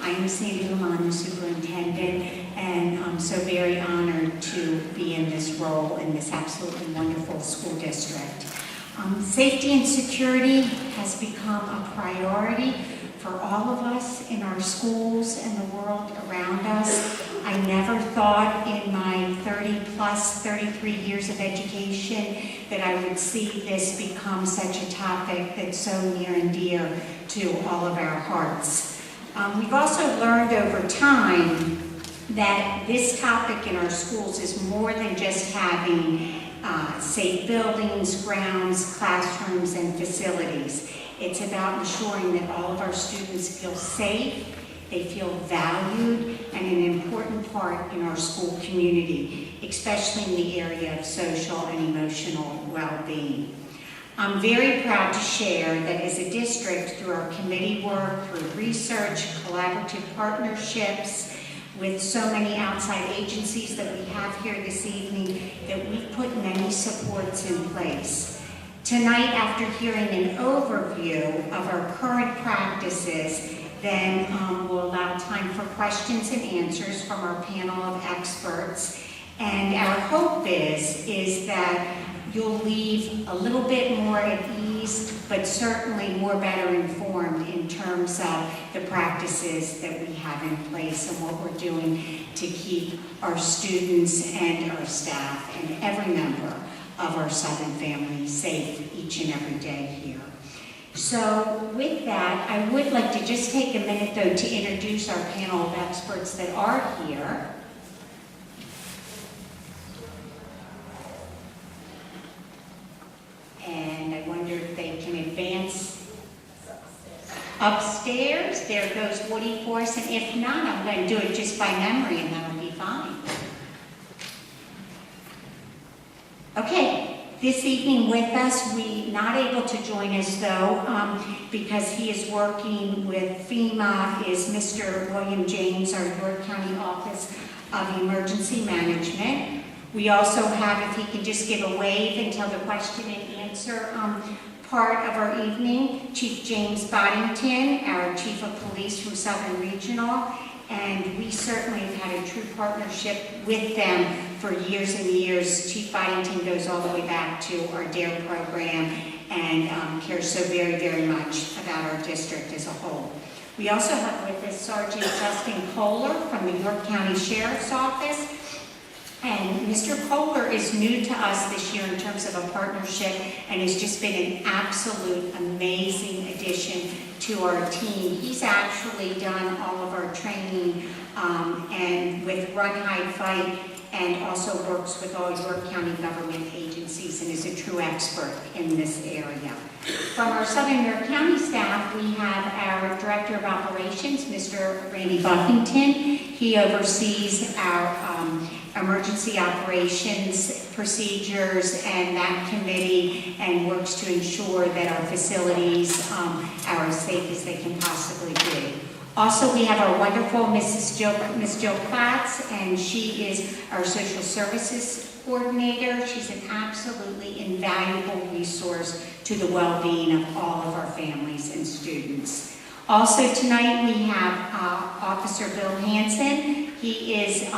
I am Sandy Lamont, the superintendent, and I'm so very honored to be in this role in this absolutely wonderful school district. Safety and security has become a priority for all of us in our schools and the world around us. I never thought in my 33 years of education that I would see this become such a topic that's so near and dear to all of our hearts. We've also learned over time that this topic in our schools is more than just having safe buildings, grounds, classrooms, and facilities. It's about ensuring that all of our students feel safe, they feel valued, and an important part in our school community, especially in the area of social and emotional well-being. I'm very proud to share that as a district, through our committee work, through research, collaborative partnerships, with so many outside agencies that we have here this evening, that we've put many supports in place. Tonight, after hearing an overview of our current practices, then we'll allow time for questions and answers from our panel of experts. And our hope is that you'll leave a little bit more at ease, but certainly more better informed in terms of the practices that we have in place and what we're doing to keep our students and our staff and every member of our Southern family safe each and every day here. So with that, I would like to just take a minute though to introduce our panel of experts that are here. And I wonder if they can advance upstairs. There goes Woody Force, and if not, I'm going to do it just by memory and that'll be fine. Okay, this evening with us, not able to join us though, because he is working with FEMA, is Mr. William James, our York County Office of Emergency Management. We also have, if he can just give a wave until the question and answer part of our evening, Chief James Boddington, our Chief of Police from Southern Regional, and we certainly have had a true partnership with them for years and years. Chief Boddington goes all the way back to our DARE program and cares so very, very much about our district as a whole. We also have with us Sergeant Justin Kohler from the York County Sheriff's Office. And Mr. Kohler is new to us this year in terms of a partnership and has just been an absolute amazing addition to our team. He's actually done all of our training and with Run, Hide, Fight, and also works with all York County government agencies and is a true expert in this area. From our Southern York County staff, we have our Director of Operations, Mr. Randy Buffington. He oversees our emergency operations procedures and that committee and works to ensure that our facilities are as safe as they can possibly be. Also, we have our wonderful Miss Jill Platts, and she is our social services coordinator. She's an absolutely invaluable resource to the well-being of all of our families and students. Also tonight we have Officer Bill Hansen. He is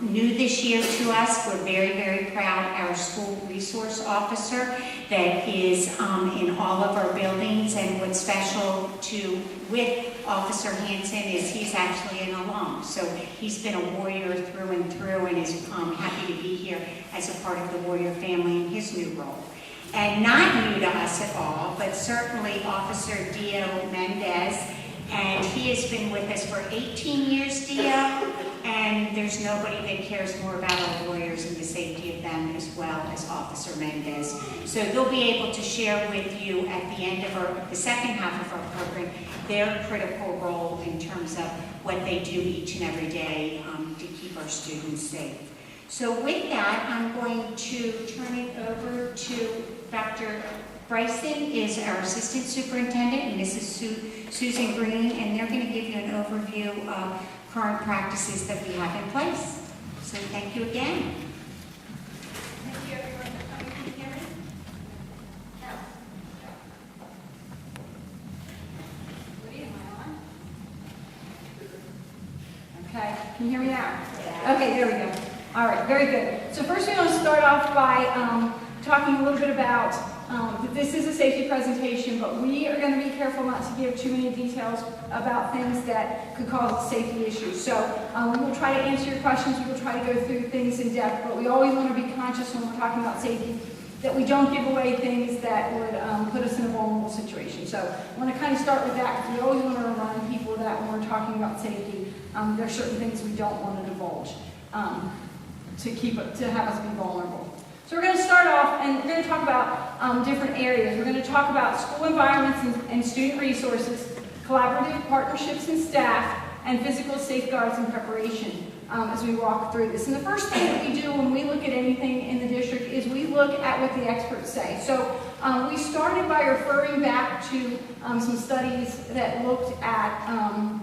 new this year to us. We're very, very proud. Our school resource officer that is in all of our buildings. And what's special with Officer Hansen is he's actually an alum. So he's been a warrior through and through and is happy to be here as a part of the Warrior family in his new role. And not new to us at all, but certainly Officer Dio Mendez, and he has been with us for 18 years, Dio, and there's nobody that cares more about our warriors and the safety of them as well as Officer Mendez. So they'll be able to share with you at the end of the second half of our program their critical role in terms of what they do each and every day to keep our students safe. So with that, I'm going to turn it over to Dr. Bryson is our Assistant Superintendent, and Mrs. Susan Green, and they're going to give you an overview of current practices that we have in place. So thank you again. Thank you everyone for coming. Can you hear me? No. Woody, am I on? Okay, can you hear me now? Okay, there we go. All right, very good. So first we want to start off by talking a little bit about that this is a safety presentation, but we are going to be careful not to give too many details about things that could cause safety issues. So we will try to answer your questions, we will try to go through things in depth, but we always want to be conscious when we're talking about safety that we don't give away things that would put us in a vulnerable situation. So I want to kind of start with that because we always want to remind people that when we're talking about safety, there are certain things we don't want to divulge to have us be vulnerable. So we're going to start off and we're going to talk about different areas. We're going to talk about school environments and student resources, collaborative partnerships and staff, and physical safeguards and preparation as we walk through this. And the first thing that we do when we look at anything in the district is we look at what the experts say. So we started by referring back to some studies that looked at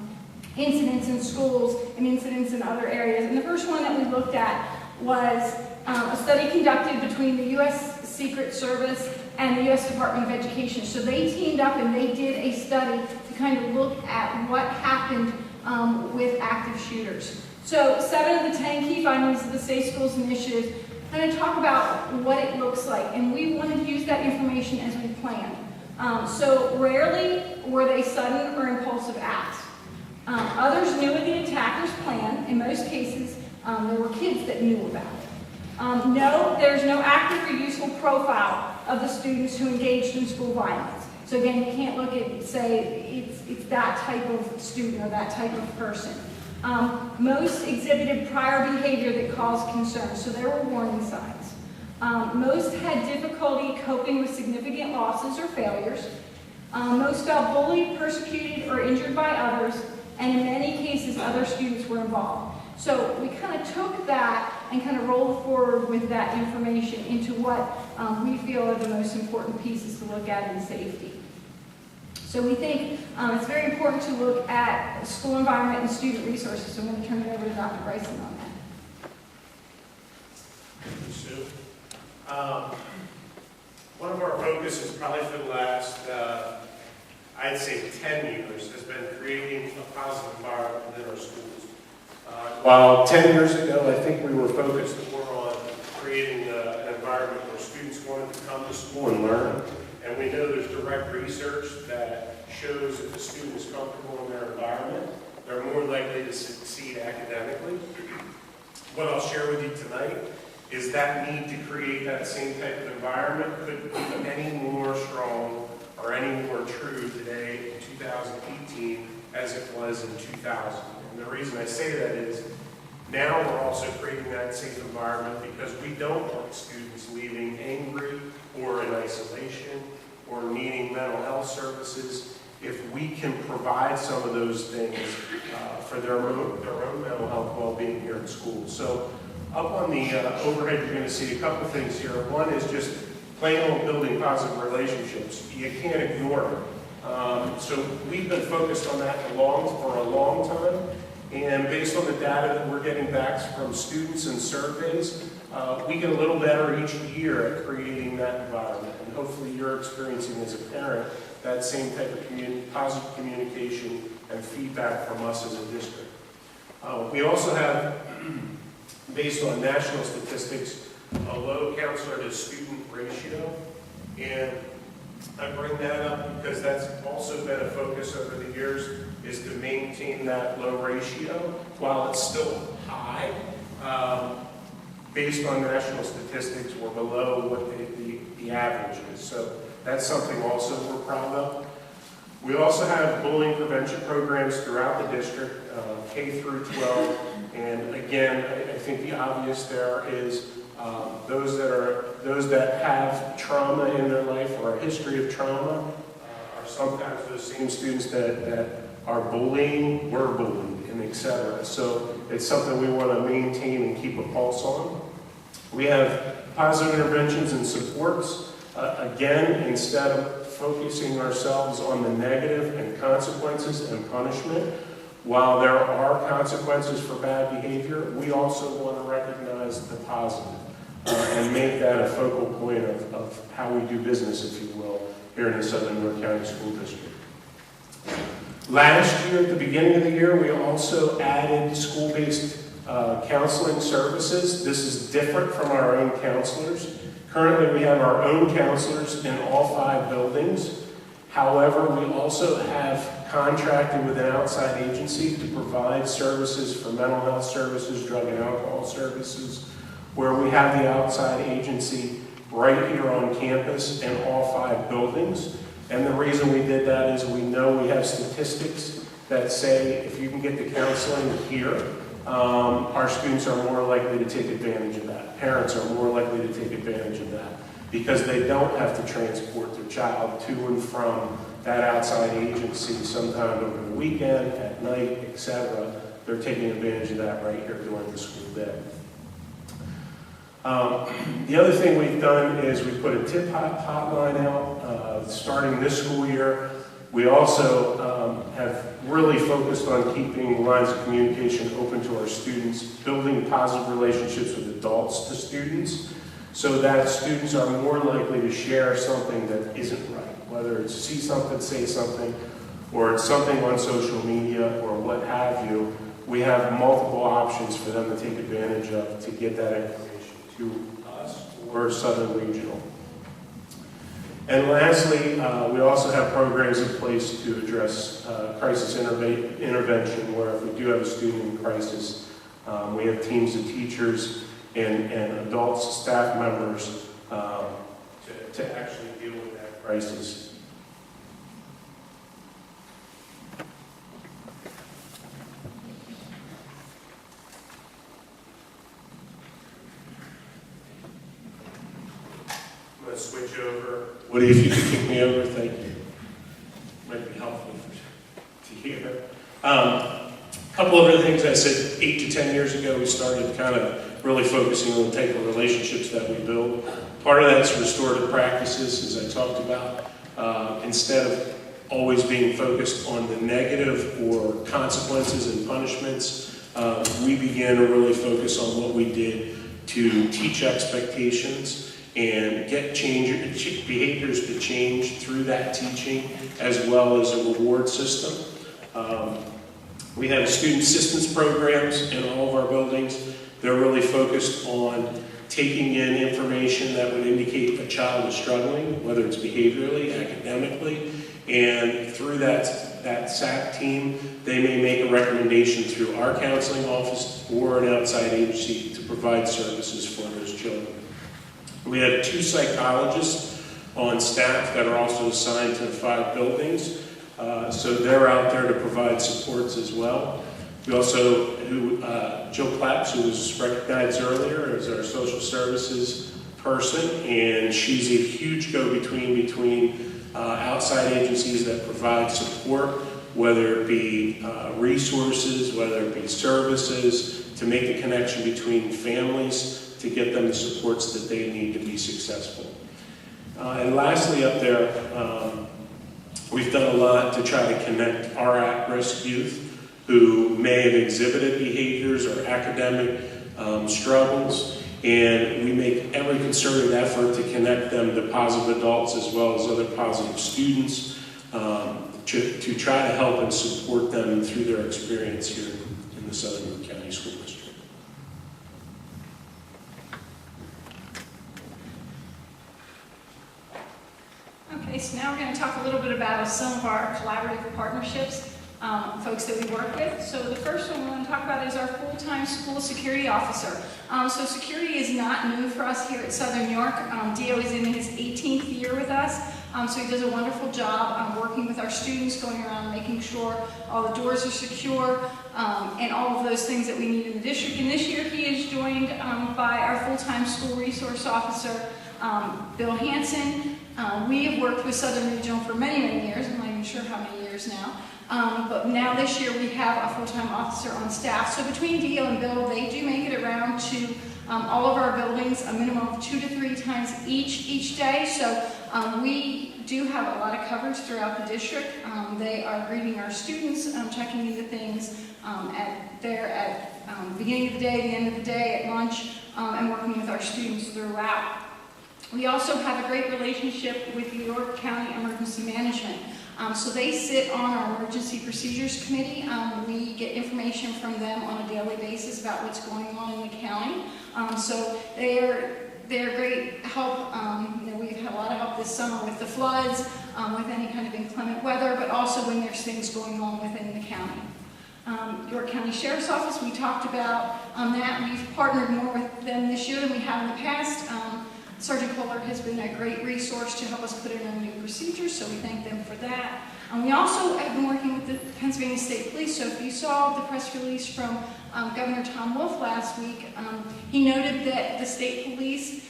incidents in schools and incidents in other areas. And the first one that we looked at was a study conducted between the U.S. Secret Service and the U.S. Department of Education. So they teamed up and they did a study to kind of look at what happened with active shooters. So 7 of the 10 key findings of the Safe Schools Initiative kind of talk about what it looks like, and we wanted to use that information as we planned. So rarely were they sudden or impulsive acts. Others knew of the attacker's plan. In most cases, there were kids that knew about it. No, there's no active or useful profile of the students who engaged in school violence. So again, you can't look at, say, it's that type of student or that type of person. Most exhibited prior behavior that caused concern, so there were warning signs. Most had difficulty coping with significant losses or failures. Most felt bullied, persecuted, or injured by others, and in many cases, other students were involved. So we kind of took that and kind of rolled forward with that information into what we feel are the most important pieces to look at in safety. So we think it's very important to look at school environment and student resources. So I'm going to turn it over to Dr. Bryson on that. Thank you, Sue. One of our focuses probably for the last, I'd say 10 years, has been creating a positive environment within our schools. While 10 years ago, I think we were focused more on creating an environment where students wanted to come to school and learn. And we know there's direct research that shows if a student is comfortable in their environment, they're more likely to succeed academically. What I'll share with you tonight is that need to create that same type of environment couldn't be any more strong or any more true today in 2018 as it was in 2000. And the reason I say that is now we're also creating that safe environment because we don't want students leaving angry or in isolation or needing mental health services. If we can provide some of those things for their own mental health well-being here in school. So up on the overhead, you're going to see a couple things here. One is just plain old building positive relationships. You can't ignore it. So we've been focused on that for a long time. And based on the data that we're getting back from students and surveys, we get a little better each year at creating that environment. And hopefully you're experiencing as a parent that same type of positive communication and feedback from us as a district. We also have, based on national statistics, a low counselor to student ratio. And I bring that up because that's also been a focus over the years, is to maintain that low ratio. While it's still high, based on national statistics, we're below what the average is. So that's something also we're proud of. We also have bullying prevention programs throughout the district, K through 12. And again, I think the obvious there is those that have trauma in their life or a history of trauma are sometimes those same students that are bullying, were bullied, and etc. So it's something we want to maintain and keep a pulse on. We have positive interventions and supports. Again, instead of focusing ourselves on the negative and consequences and punishment, while there are consequences for bad behavior, we also want to recognize the positive and make that a focal point of how we do business, if you will, here in the Southern North County School District. Last year, at the beginning of the year, we also added school-based counseling services. This is different from our own counselors. Currently, we have our own counselors in all 5 buildings. However, we also have contracted with an outside agency to provide services for mental health services, drug and alcohol services, where we have the outside agency right here on campus in all 5 buildings. And the reason we did that is we know we have statistics that say if you can get the counseling here, our students are more likely to take advantage of that. Parents are more likely to take advantage of that because they don't have to transport their child to and from that outside agency sometime over the weekend, at night, etc. They're taking advantage of that right here during the school day. The other thing we've done is we put a tip hotline out starting this school year. We also have really focused on keeping lines of communication open to our students, building positive relationships with adults to students, so that students are more likely to share something that isn't right, whether it's see something, say something, or it's something on social media or what have you. We have multiple options for them to take advantage of to get that information to us or Southern Regional. And lastly, we also have programs in place to address crisis intervention, where if we do have a student in crisis, we have teams of teachers and adults, staff members, to actually deal with that crisis. I'm going to switch over. Woody, if you could kick me over, thank you. Might be helpful to hear. A couple of other things I said 8 to 10 years ago, we started kind of really focusing on the type of relationships that we build. Part of that's restorative practices, as I talked about. Instead of always being focused on the negative or consequences and punishments, we began to really focus on what we did to teach expectations and get behaviors to change through that teaching, as well as a reward system. We have student assistance programs in all of our buildings. They're really focused on taking in information that would indicate a child is struggling, whether it's behaviorally, academically, and through that SAC team, they may make a recommendation through our counseling office or an outside agency to provide services for those children. We have 2 psychologists on staff that are also assigned to the 5 buildings, so they're out there to provide supports as well. We also, Jill Claps, who was recognized earlier as our social services person, and she's a huge go-between between outside agencies that provide support, whether it be resources, whether it be services, to make the connection between families, to get them the supports that they need to be successful. And lastly up there, we've done a lot to try to connect our at-risk youth who may have exhibited behaviors or academic struggles, and we make every concerted effort to connect them to positive adults as well as other positive students to try to help and support them through their experience here in the Southern York County School District. Okay, so now we're going to talk a little bit about some of our collaborative partnerships, folks that we work with. So the first one we want to talk about is our full-time school security officer. So security is not new for us here at Southern York. Dio is in his 18th year with us, so he does a wonderful job working with our students, going around making sure all the doors are secure, and all of those things that we need in the district. And this year he is joined by our full-time school resource officer, Bill Hansen. We have worked with Southern Regional for many, many years. I'm not even sure how many years now. But now this year we have a full-time officer on staff. So between Dio and Bill, they do make it around to all of our buildings a minimum of 2 to 3 times each day. So we do have a lot of coverage throughout the district. They are greeting our students, checking into things at the beginning of the day, the end of the day, at lunch, and working with our students throughout. We also have a great relationship with the York County Emergency Management. So they sit on our Emergency Procedures Committee. We get information from them on a daily basis about what's going on in the county. So they're great help. We've had a lot of help this summer with the floods, with any kind of inclement weather, but also when there's things going on within the county. York County Sheriff's Office, we talked about that. We've partnered more with them this year than we have in the past. Sergeant Kohler has been a great resource to help us put in our new procedures, so we thank them for that. We also have been working with the Pennsylvania State Police, so if you saw the press release from Governor Tom Wolf last week, he noted that the state police,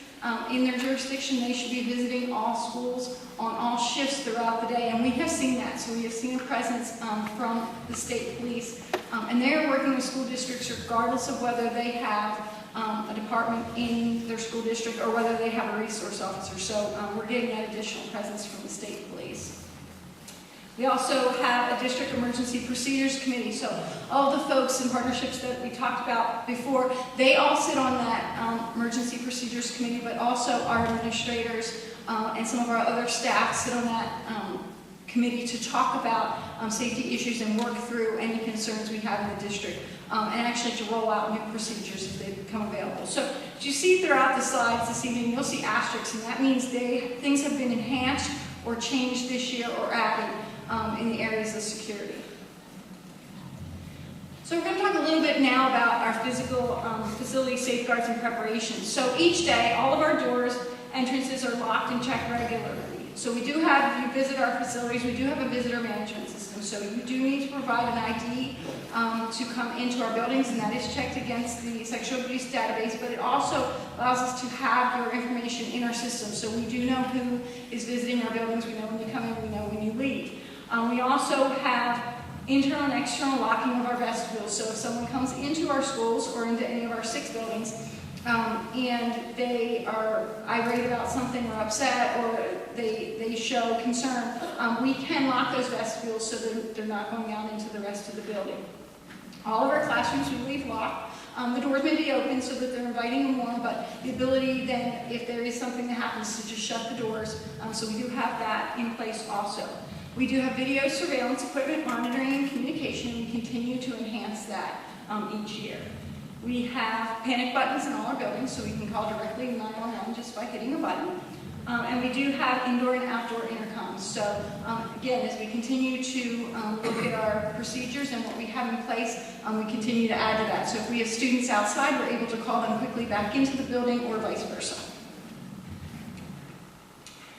in their jurisdiction, they should be visiting all schools on all shifts throughout the day, and we have seen that. So we have seen a presence from the state police, and they are working with school districts regardless of whether they have a department in their school district or whether they have a resource officer. So we're getting that additional presence from the state police. We also have a district emergency procedures committee. So all the folks and partnerships that we talked about before, they all sit on that emergency procedures committee, but also our administrators and some of our other staff sit on that committee to talk about safety issues and work through any concerns we have in the district, and actually to roll out new procedures if they become available. So as you see throughout the slides this evening, you'll see asterisks, and that means things have been enhanced or changed this year or added in the areas of security. So we're going to talk a little bit now about our physical facility safeguards and preparations. So each day, all of our doors, entrances are locked and checked regularly. So we do have, if you visit our facilities, we do have a visitor management system. So you do need to provide an ID to come into our buildings, and that is checked against the sexual abuse database, but it also allows us to have your information in our system. So we do know who is visiting our buildings. We know when you come in, we know when you leave. We also have internal and external locking of our vestibules. So if someone comes into our schools or into any of our 6 buildings and they are irate about something or upset or they show concern, we can lock those vestibules so that they're not going out into the rest of the building. All of our classrooms we leave locked. The doors may be open so that they're inviting and warm, but the ability then, if there is something that happens, to just shut the doors. So we do have that in place also. We do have video surveillance equipment, monitoring, and communication, and we continue to enhance that each year. We have panic buttons in all our buildings, so we can call directly 911 just by hitting a button. And we do have indoor and outdoor intercoms. So again, as we continue to look at our procedures and what we have in place, we continue to add to that. So if we have students outside, we're able to call them quickly back into the building or vice versa.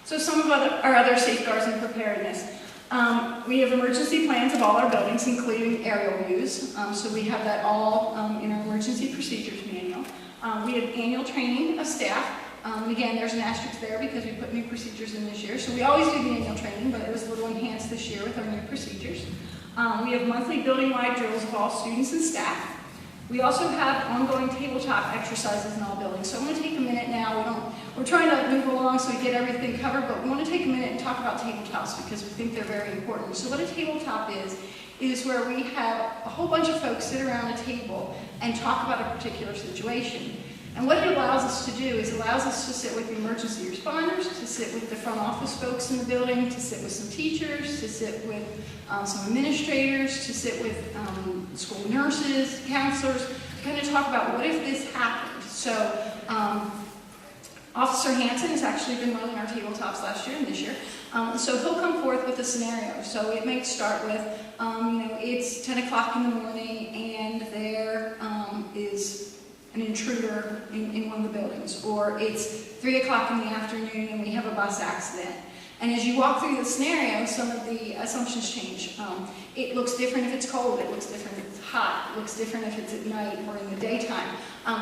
So some of our other safeguards and preparedness. We have emergency plans of all our buildings, including aerial views. So we have that all in our emergency procedures manual. We have annual training of staff. And again, there's an asterisk there because we put new procedures in this year. So we always do the annual training, but it was a little enhanced this year with our new procedures. We have monthly building-wide drills of all students and staff. We also have ongoing tabletop exercises in all buildings. So I'm going to take a minute now. We're trying to move along so we get everything covered, but we want to take a minute and talk about tabletops because we think they're very important. So what a tabletop is where we have a whole bunch of folks sit around a table and talk about a particular situation. And what it allows us to do is allows us to sit with the emergency responders, to sit with the front office folks in the building, to sit with some teachers, to sit with some administrators, to sit with school nurses, counselors, to kind of talk about what if this happened. So Officer Hanson has actually been running our tabletops last year and this year. So he'll come forth with a scenario. So it may start with, it's 10 o'clock in the morning and there is an intruder in one of the buildings, or it's 3 o'clock in the afternoon and we have a bus accident. And as you walk through the scenario, some of the assumptions change. It looks different if it's cold, it looks different if it's hot, it looks different if it's at night or in the daytime.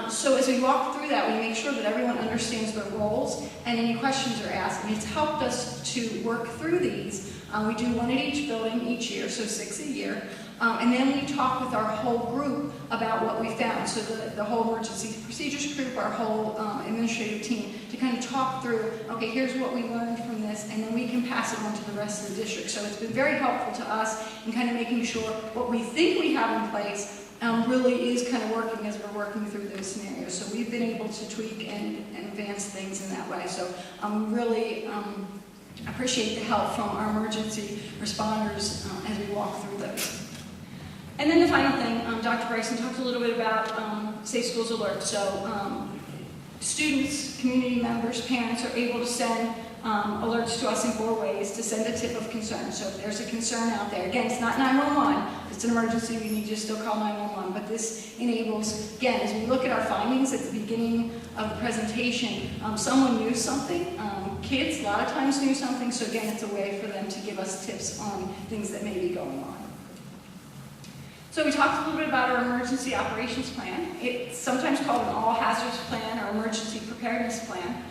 So as we walk through that, we make sure that everyone understands their roles and any questions are asked. And it's helped us to work through these. We do one at each building each year, so 6 a year. And then we talk with our whole group about what we found. So the whole emergency procedures group, our whole administrative team, to kind of talk through, okay, here's what we learned from this, and then we can pass it on to the rest of the district. So it's been very helpful to us in kind of making sure what we think we have in place really is kind of working as we're working through those scenarios. So we've been able to tweak and advance things in that way. So really appreciate the help from our emergency responders as we walk through those. And then the final thing, Dr. Bryson talked a little bit about Safe Schools Alert. So students, community members, parents are able to send alerts to us in 4 ways to send a tip of concern. So if there's a concern out there, again, it's not 911, if it's an emergency, we need to still call 911, but this enables, again, as we look at our findings at the beginning of the presentation, someone knew something, kids a lot of times knew something, so again, it's a way for them to give us tips on things that may be going on. So we talked a little bit about our emergency operations plan. It's sometimes called an all hazards plan or emergency preparedness plan.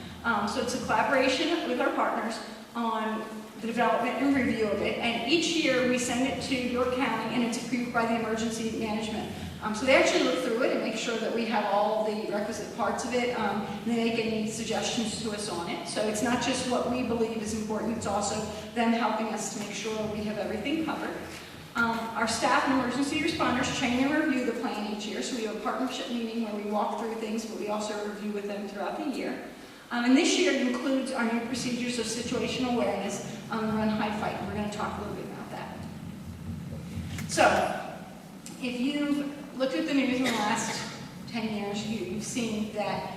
So it's a collaboration with our partners on the development and review of it. And each year we send it to York County and it's approved by the emergency management. So they actually look through it and make sure that we have all the requisite parts of it. And they make any suggestions to us on it. So it's not just what we believe is important, it's also them helping us to make sure we have everything covered. Our staff and emergency responders train and review the plan each year, so we have a partnership meeting where we walk through things, but we also review with them throughout the year. And this year it includes our new procedures of situational awareness and run, hide, fight. We're going to talk a little bit about that. So, if you've looked at the news in the last 10 years, you've seen that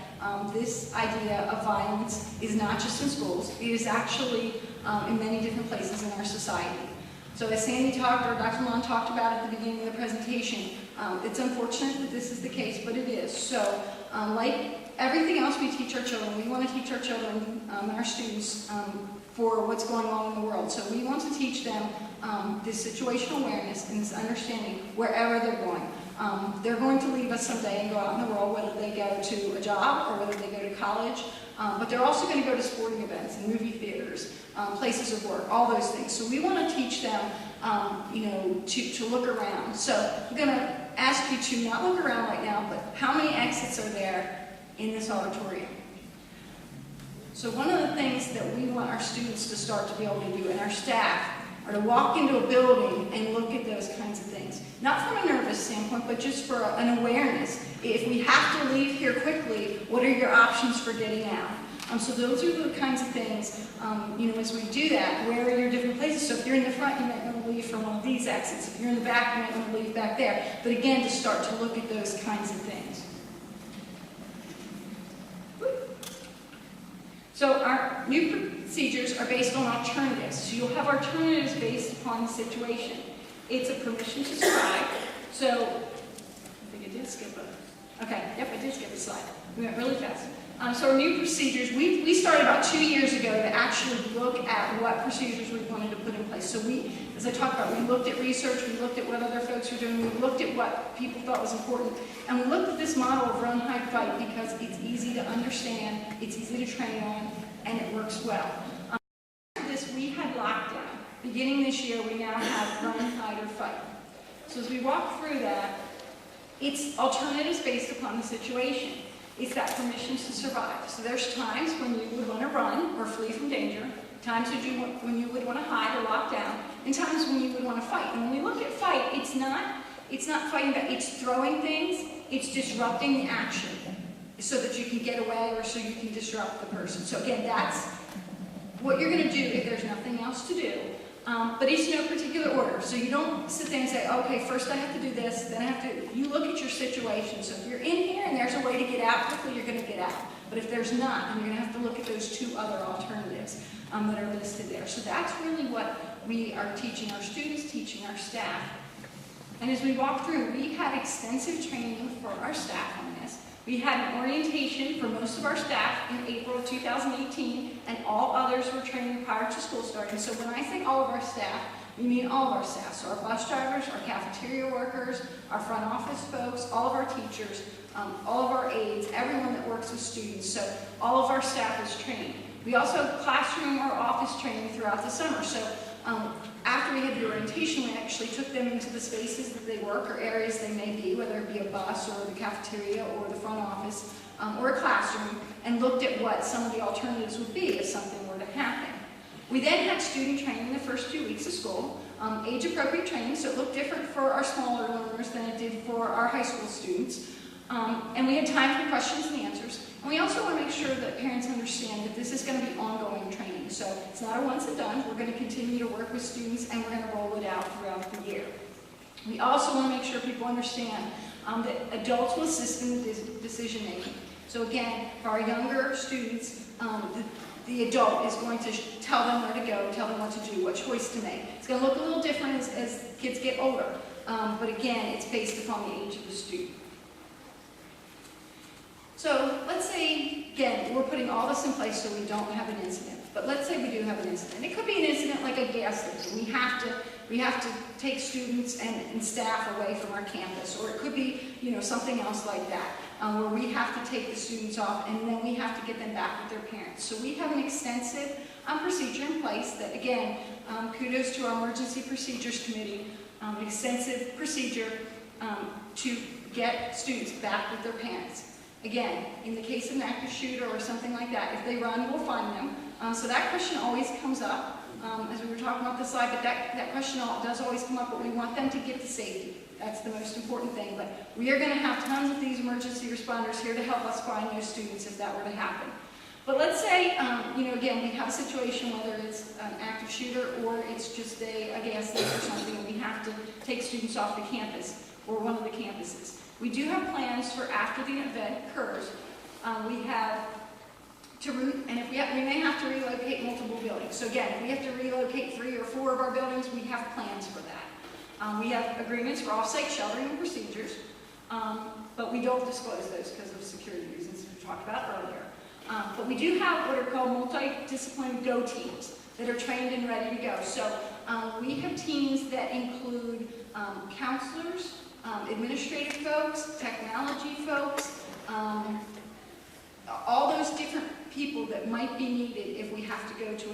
this idea of violence is not just in schools, it is actually in many different places in our society. So as Sandy talked, or Dr. Mon talked about at the beginning of the presentation, it's unfortunate that this is the case, but it is. So like everything else we teach our children, we want to teach our children and our students for what's going on in the world. So we want to teach them this situational awareness and this understanding wherever they're going. They're going to leave us someday and go out in the world, whether they go to a job or whether they go to college, but they're also going to go to sporting events and movie theaters, places of work, all those things. So we want to teach them, to look around. So I'm going to ask you to not look around right now, but how many exits are there in this auditorium? So one of the things that we want our students to start to be able to do, and our staff, are to walk into a building and look at those kinds of things. Not from a nervous standpoint, but just for an awareness. If we have to leave here quickly, what are your options for getting out? So those are the kinds of things, as we do that, where are your different places? So if you're in the front, you might want to leave from one of these exits. If you're in the back, you might want to leave back there. But again, to start to look at those kinds of things. So our new procedures are based on alternatives. So you'll have alternatives based upon the situation. It's a permission to survive. So, I think I did skip a, okay, yep, I did skip a slide. We went really fast. So our new procedures, we started about 2 years ago to actually look at what procedures we wanted to put in place. So we, as I talked about, we looked at research, we looked at what other folks were doing, we looked at what people thought was important, and we looked at this model of run, hide, fight because it's easy to understand, it's easy to train on, and it works well. After this, we had lockdown. Beginning this year, we now have run, hide, or fight. So as we walk through that, it's alternatives based upon the situation. It's that permission to survive. So there's times when you would want to run or flee from danger, times when you would want to hide or lock down, and times when you would want to fight. And when we look at fight, it's not fighting back, it's throwing things, it's disrupting the action so that you can get away or so you can disrupt the person. So again, that's what you're going to do if there's nothing else to do. But it's no particular order. So you don't sit there and say, okay, first I have to do this, then I have to, you look at your situation. So if you're in here and there's a way to get out quickly, you're going to get out. But if there's not, then you're going to have to look at those 2 other alternatives that are listed there. So that's really what we are teaching our students, teaching our staff. And as we walk through, we had extensive training for our staff on this. We had an orientation for most of our staff in April of 2018, and all others were trained prior to school starting. So when I say all of our staff, we mean all of our staff. So our bus drivers, our cafeteria workers, our front office folks, all of our teachers, all of our aides, everyone that works with students. So all of our staff is trained. We also have classroom or office training throughout the summer. So after we had the orientation, we actually took them into the spaces that they work or areas they may be, whether it be a bus or the cafeteria or the front office or a classroom, and looked at what some of the alternatives would be if something were to happen. We then had student training the first 2 weeks of school, age-appropriate training, so it looked different for our smaller learners than it did for our high school students. And we had time for questions and answers. And we also want to make sure that parents understand that this is going to be ongoing training. So it's not a once and done. We're going to continue to work with students and we're going to roll it out throughout the year. We also want to make sure people understand that adults will assist in the decision making. So again, for our younger students, the adult is going to tell them where to go, tell them what to do, what choice to make. It's going to look a little different as kids get older, but again, it's based upon the age of the student. So let's say, again, we're putting all this in place so we don't have an incident. But let's say we do have an incident. It could be an incident like a gas leak. We have to take students and staff away from our campus, or it could be, something else like that, where we have to take the students off and then we have to get them back with their parents. So we have an extensive procedure in place that, again, kudos to our Emergency Procedures Committee, extensive procedure to get students back with their parents. Again, in the case of an active shooter or something like that, if they run, we'll find them. So that question always comes up, as we were talking about the slide, but that question does always come up, but we want them to get to safety. That's the most important thing. But we are going to have tons of these emergency responders here to help us find those students if that were to happen. But let's say, again, we have a situation, whether it's an active shooter or it's just a gas leak or something, and we have to take students off the campus or one of the campuses. We do have plans for after the event occurs. We have to and if we may have to relocate multiple buildings. So again, if we have to relocate 3 or 4 of our buildings, we have plans for that. We have agreements for off-site sheltering and procedures, but we don't disclose those because of security reasons we talked about earlier. But we do have what are called multidisciplinary GO teams that are trained and ready to go. So we have teams that include counselors, administrative folks, technology folks, all those different people that might be needed if we have to go to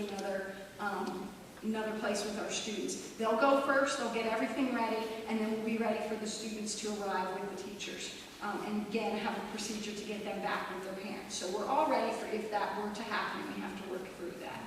another place with our students. They'll go first, they'll get everything ready, and then we'll be ready for the students to arrive with the teachers. And again, have a procedure to get them back with their parents. So we're all ready for if that were to happen, we have to work through that.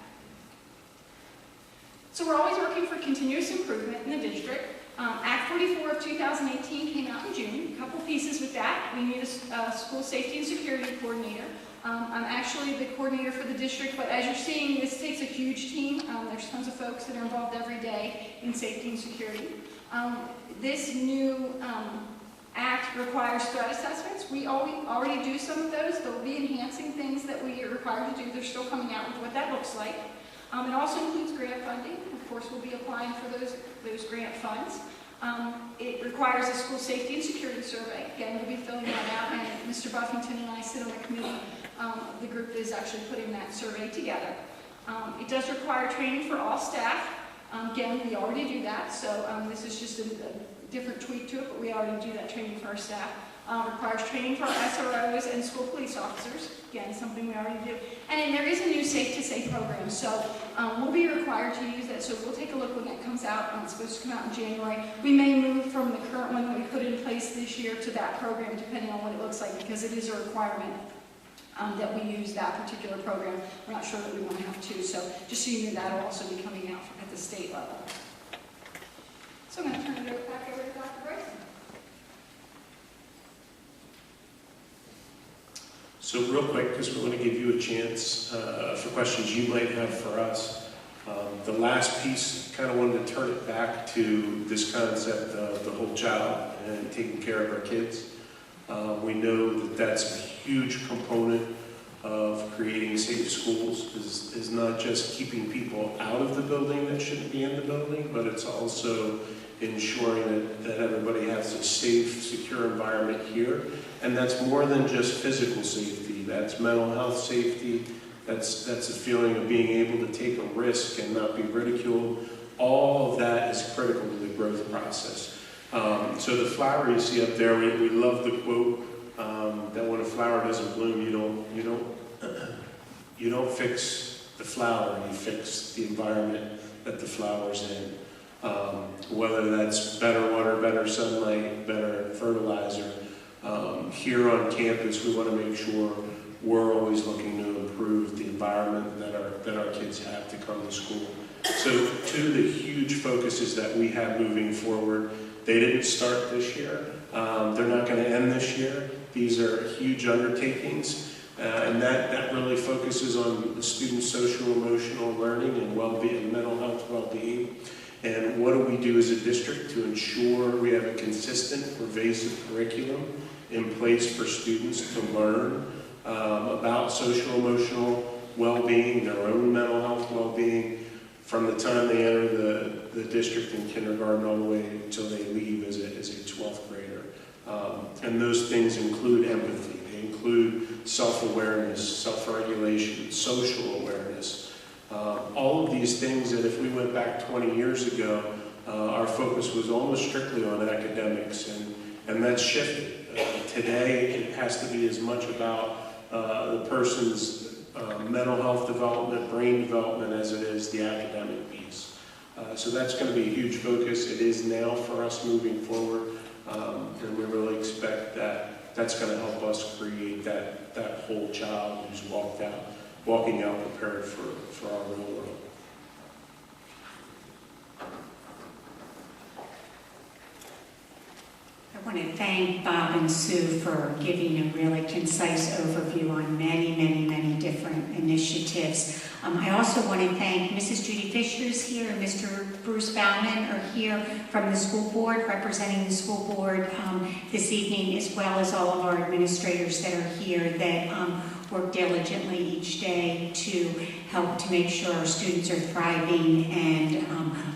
So we're always working for continuous improvement in the district. Act 44 of 2018 came out in June. A couple pieces with that. We need a school safety and security coordinator. I'm actually the coordinator for the district, but as you're seeing, this takes a huge team. There's tons of folks that are involved every day in safety and security. This new act requires threat assessments. We already do some of those. They'll be enhancing things that we are required to do. They're still coming out with what that looks like. It also includes grant funding. Of course, we'll be applying for those grant funds. It requires a school safety and security survey. Again, we'll be filling that out, and Mr. Buffington and I sit on the committee, the group that is actually putting that survey together. It does require training for all staff. Again, we already do that, so this is just a different tweak to it, but we already do that training for our staff. Requires training for our SROs and school police officers. Again, something we already do. And then there is a new Safe to Safe program, so we'll be required to use that. So we'll take a look when that comes out. It's supposed to come out in January. We may move from the current one that we put in place this year to that program, depending on what it looks like, because it is a requirement that we use that particular program. We're not sure that we want to have 2, so just so you know, that will also be coming out at the state level. So I'm going to turn it back over to Dr. Bryson. So real quick, because we want to give you a chance for questions you might have for us. The last piece, kind of wanted to turn it back to this concept of the whole child and taking care of our kids. We know that that's a huge component of creating safe schools, is not just keeping people out of the building that shouldn't be in the building, but it's also ensuring that everybody has a safe, secure environment here. And that's more than just physical safety. That's mental health safety. That's a feeling of being able to take a risk and not be ridiculed. All of that is critical to the growth process. So the flower you see up there, we love the quote that when a flower doesn't bloom, you don't fix the flower. You fix the environment that the flower's in. Whether that's better water, better sunlight, better fertilizer. Here on campus, we want to make sure we're always looking to improve the environment that our kids have to come to school. So 2 of the huge focuses that we have moving forward, they didn't start this year. They're not going to end this year. These are huge undertakings, and that really focuses on the student's social emotional learning and well-being, mental health well-being. And what do we do as a district to ensure we have a consistent, pervasive curriculum in place for students to learn about social emotional well-being, their own mental health well-being, from the time they enter the district in kindergarten all the way until they leave as a 12th grader. And those things include empathy, they include self-awareness, self-regulation, social awareness. All of these things that if we went back 20 years ago, our focus was almost strictly on academics, and that's shifted. Today, it has to be as much about the person's mental health development, brain development, as it is the academic piece. So that's going to be a huge focus. It is now for us moving forward, and we really expect that that's going to help us create that whole child who's walking out prepared for our real world. I want to thank Bob and Sue for giving a really concise overview on many, many, many different initiatives. I also want to thank Mrs. Judy Fisher is here and Mr. Bruce Bauman are here from the school board, representing the school board this evening, as well as all of our administrators that are here that work diligently each day to help to make sure our students are thriving and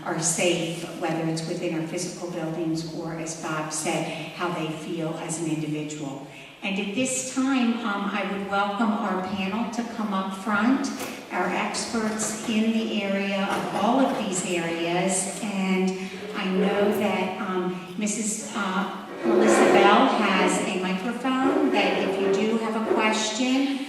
are safe, whether it's within our physical buildings or, as Bob said, how they feel as an individual. And at this time, I would welcome our panel to come up front, our experts in the area of all of these areas. And I know that Mrs. Melissa Bell has a microphone that if you do have a question,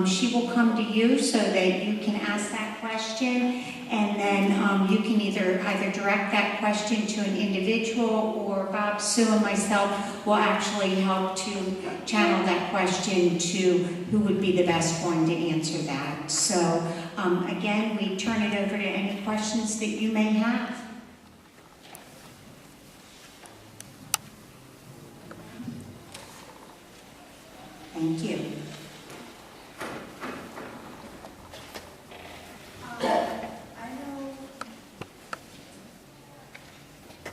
she will come to you so that you can ask that question, and then you can either direct that question to an individual, or Bob, Sue, and myself will actually help to channel that question to who would be the best one to answer that. So again, we turn it over to any questions that you may have. Thank you.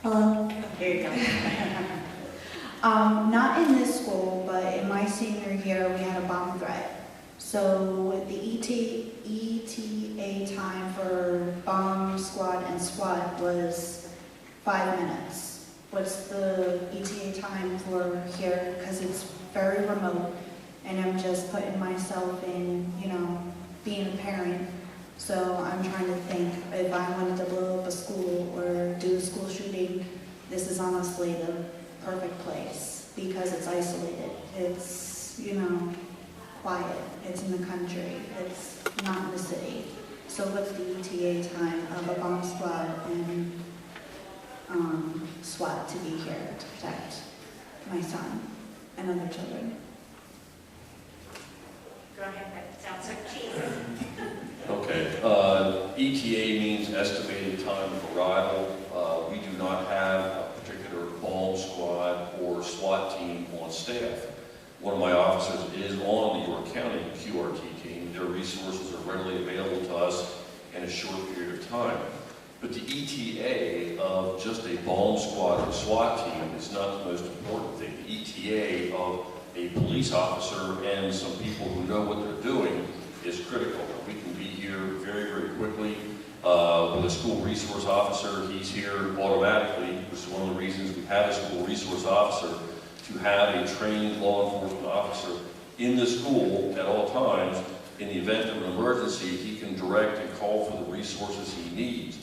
Hello. There you go. Not in this school, but in my senior year, we had a bomb threat. So the ETA time for bomb squad and SWAT was 5 minutes. What's the ETA time for here? Because it's very remote, and I'm just putting myself in, being a parent. So I'm trying to think, if I wanted to blow up a school or do a school shooting, this is honestly the perfect place because it's isolated. It's, quiet. It's in the country. It's not in the city. So what's the ETA time of a bomb squad and SWAT to be here to protect my son and other children? Go ahead, that sounds like Chief. Okay, ETA means estimated time of arrival. We do not have a particular bomb squad or SWAT team on staff. One of my officers is on the York County QRT team. Their resources are readily available to us in a short period of time. But the ETA of just a bomb squad or SWAT team is not the most important thing. The ETA of a police officer and some people who know what they're doing is critical. We can be here very, very quickly. With a school resource officer, he's here automatically, which is one of the reasons we have a school resource officer, to have a trained law enforcement officer in the school at all times. In the event of an emergency, he can direct and call for the resources he needs.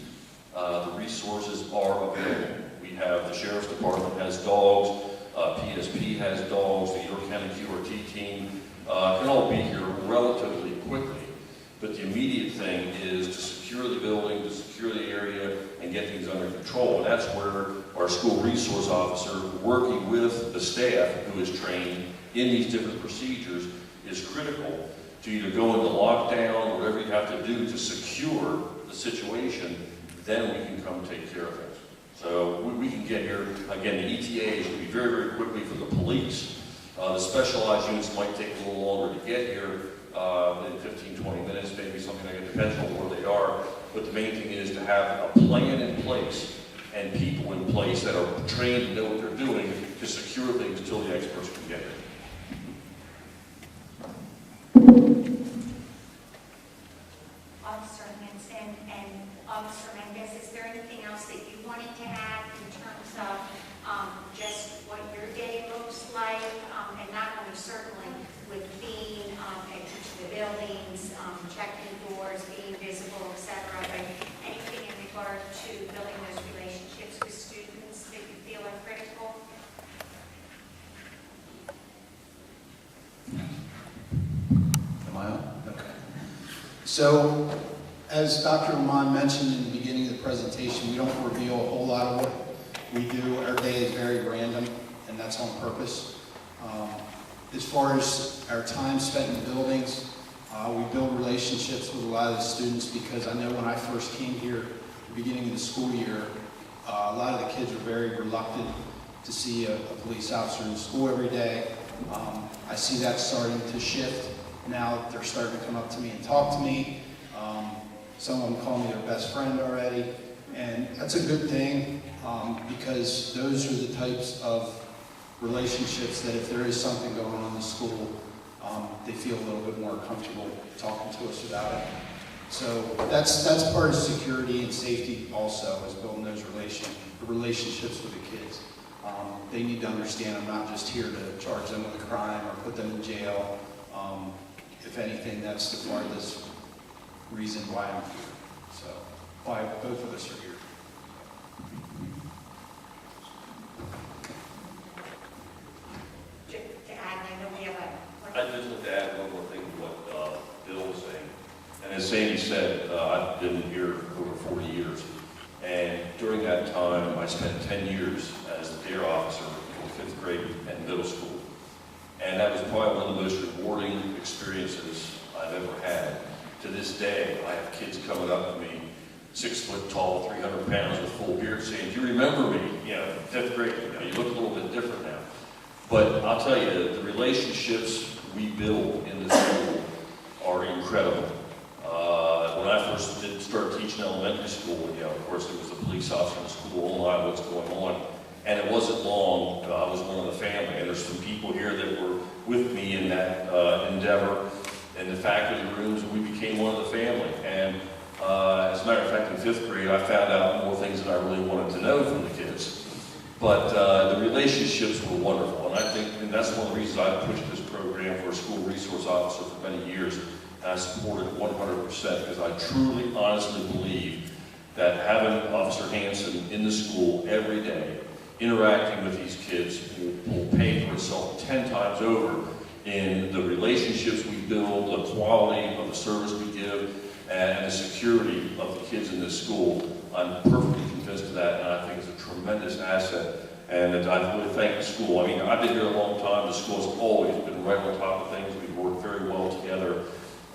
The resources are available. We have the Sheriff's Department has dogs, PSP has dogs, the York County QRT team can all be here relatively quickly. But the immediate thing is to secure the building, to secure the area, and get things under control. And that's where our school resource officer, working with the staff who is trained in these different procedures, is critical to either go into lockdown, whatever you have to do to secure the situation, then we can come take care of things. So we can get here. Again, the ETA is going to be very, very quickly for the police. The specialized units might take a little longer to get here, in 15, 20 minutes, maybe something like that, depends on where they are. But the main thing is to have a plan in place and people in place that are trained and know what they're doing to secure things until the experts can get here. Officer Hanson and Officer Mendez, is there anything else that you wanted to add in terms of just what your day looks like? And not only certainly with being at each of the buildings, checking doors, being visible, et cetera, but anything in regard to building those relationships with students that you feel are critical? Am I on? Okay. So, as Dr. Rahman mentioned in the beginning of the presentation, we don't reveal a whole lot of what we do. Our day is very random, and that's on purpose. As far as our time spent in the buildings, we build relationships with a lot of the students because I know when I first came here at the beginning of the school year, a lot of the kids were very reluctant to see a police officer in school every day. I see that starting to shift. Now they're starting to come up to me and talk to me. Some of them call me their best friend already. And that's a good thing because those are the types of relationships that if there is something going on in the school, they feel a little bit more comfortable talking to us about it. So that's part of security and safety also, is building those relationships with the kids. They need to understand I'm not just here to charge them with a crime or put them in jail. If anything, that's the farthest reason why I'm here. So why both of us are here. To add, I know we have a... I'd just like to add one more thing to what Bill was saying. And as Sandy said, I've been here over 40 years. And during that time, I spent 10 years as the DARE officer in 5th grade and middle school. And that was probably one of the most rewarding experiences I've ever had. To this day, I have kids coming up to me, 6 foot tall, 300 pounds with full beard, saying, "Do you remember me? You know, 5th grade, you look a little bit different now." But I'll tell you, the relationships we build in the school are incredible. When I first did start teaching elementary school, you know, of course, there was a police officer in the school, all I what's going on. And it wasn't long, I was one of the family, and there's some people here that were with me in that endeavor. In the faculty rooms, we became one of the family. And as a matter of fact, in 5th grade, I found out more things than I really wanted to know from the kids. But the relationships were wonderful, and I think, and that's one of the reasons I pushed this program for a school resource officer for many years. And I support it 100% because I truly, honestly believe that having Officer Hanson in the school every day, interacting with these kids, will pay for itself 10 times over in the relationships we build, the quality of the service we give, and the security of the kids in this school. I'm perfectly convinced of that, and I think it's a tremendous asset. And I really thank the school. I mean, I've been here a long time. The school has always been right on top of things. We've worked very well together,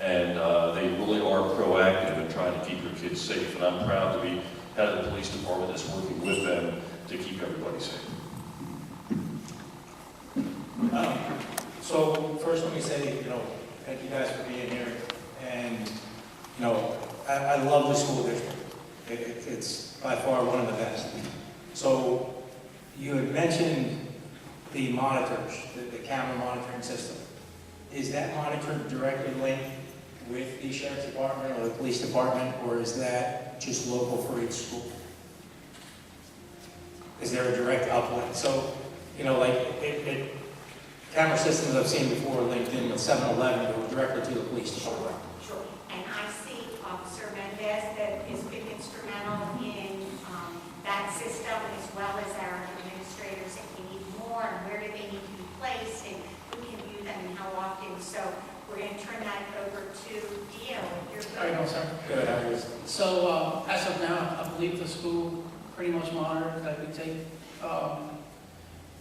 and they really are proactive in trying to keep your kids safe. And I'm proud to be head of the police department that's working with them to keep everybody safe. So first let me say, thank you guys for being here. And, I love the school district. It's by far one of the best. So you had mentioned the monitors, the camera monitoring system. Is that monitored directly linked with the sheriff's department or the police department, or is that just local for each school? Is there a direct uplink? So, camera systems I've seen before linked in with 7-Eleven go directly to the police department. Sure. And I see Officer Mendez that has been instrumental in that system, as well as our administrators, if we need more, and where do they need to be placed, and who can view them, and how often. So we're going to turn that over to Dio. How you doing, sir? Good, how is it? So, as of now, I believe the school pretty much monitors that we take,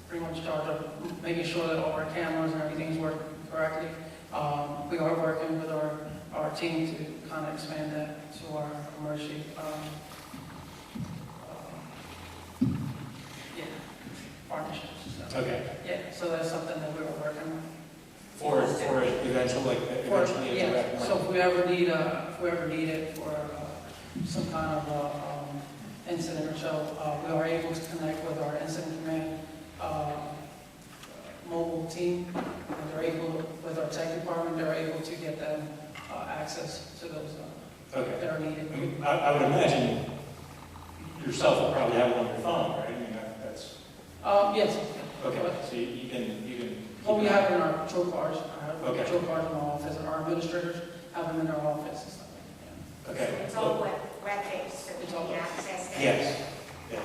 pretty much charge of making sure that all our cameras and everything is working correctly. We are working with our team to kind of expand that to our commercial, partnerships. So. Okay. Yeah, so that's something that we were working on. For eventually, eventually a Yeah, direct so link. if we ever need it for some kind of incident or so, we are able to connect with our incident command mobile team. And they're able, with our tech department, they're able to get them access to those Okay. that are needed. I mean, I would imagine yourself will probably have it on your phone, right? I mean, that's, Yes. okay, so you can. Well, we have it in our patrol cars. I have Okay. patrol cars in my office, and our administrators have them in their office and stuff like that. Okay. It's all web-based, so It's we all can access that. Yes, yes.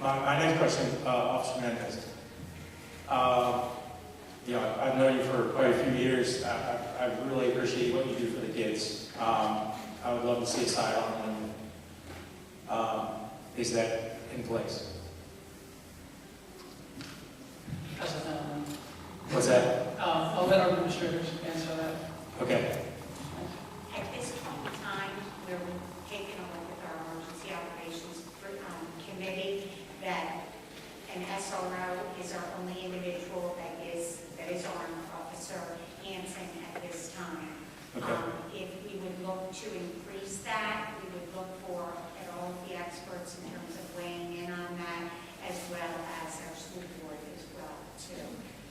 My next question, Officer Mendez. You know, I've known you for quite a few years. I really appreciate what you do for the kids. I would love to see a sidearm when, is that in place? That's a gentleman. What's that? I'll let our administrators answer that. Okay, At this point in time, we're taking a look with our emergency operations committee that an SRO is our only individual that is armed, Officer Hanson, at this time. okay, If we would look to increase that, we would look for at all of the experts in terms of weighing in on that, as well as our school board as well, too.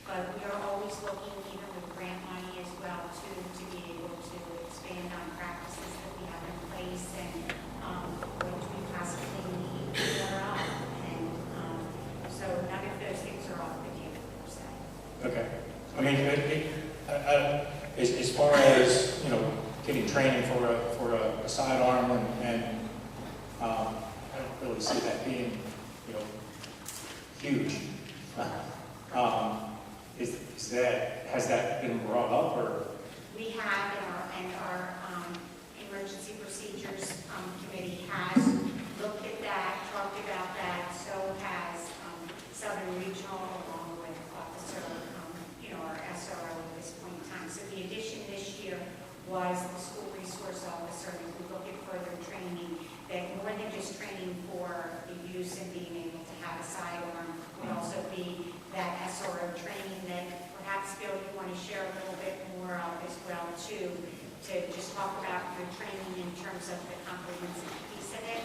But we are always looking, even with grant money as well, too, to be able to expand on practices that we have in place and what we possibly need more of. And so none of those things are off the table, per se. okay. I mean, as far as, you know, getting training for a sidearm and I don't really see that being, you know, huge. Has that been brought up or? We have, and our emergency procedures committee has looked at that, talked about that, so has Southern Regional, along with Officer, our SRO at this point in time. So the addition this year was the school resource officer, and if we look at further training, that more than just training for the use and being able to have a sidearm, would also be that SRO training that perhaps, Bill, you want to share a little bit more of as well, too, to just talk about your training in terms of the comprehensive piece of it.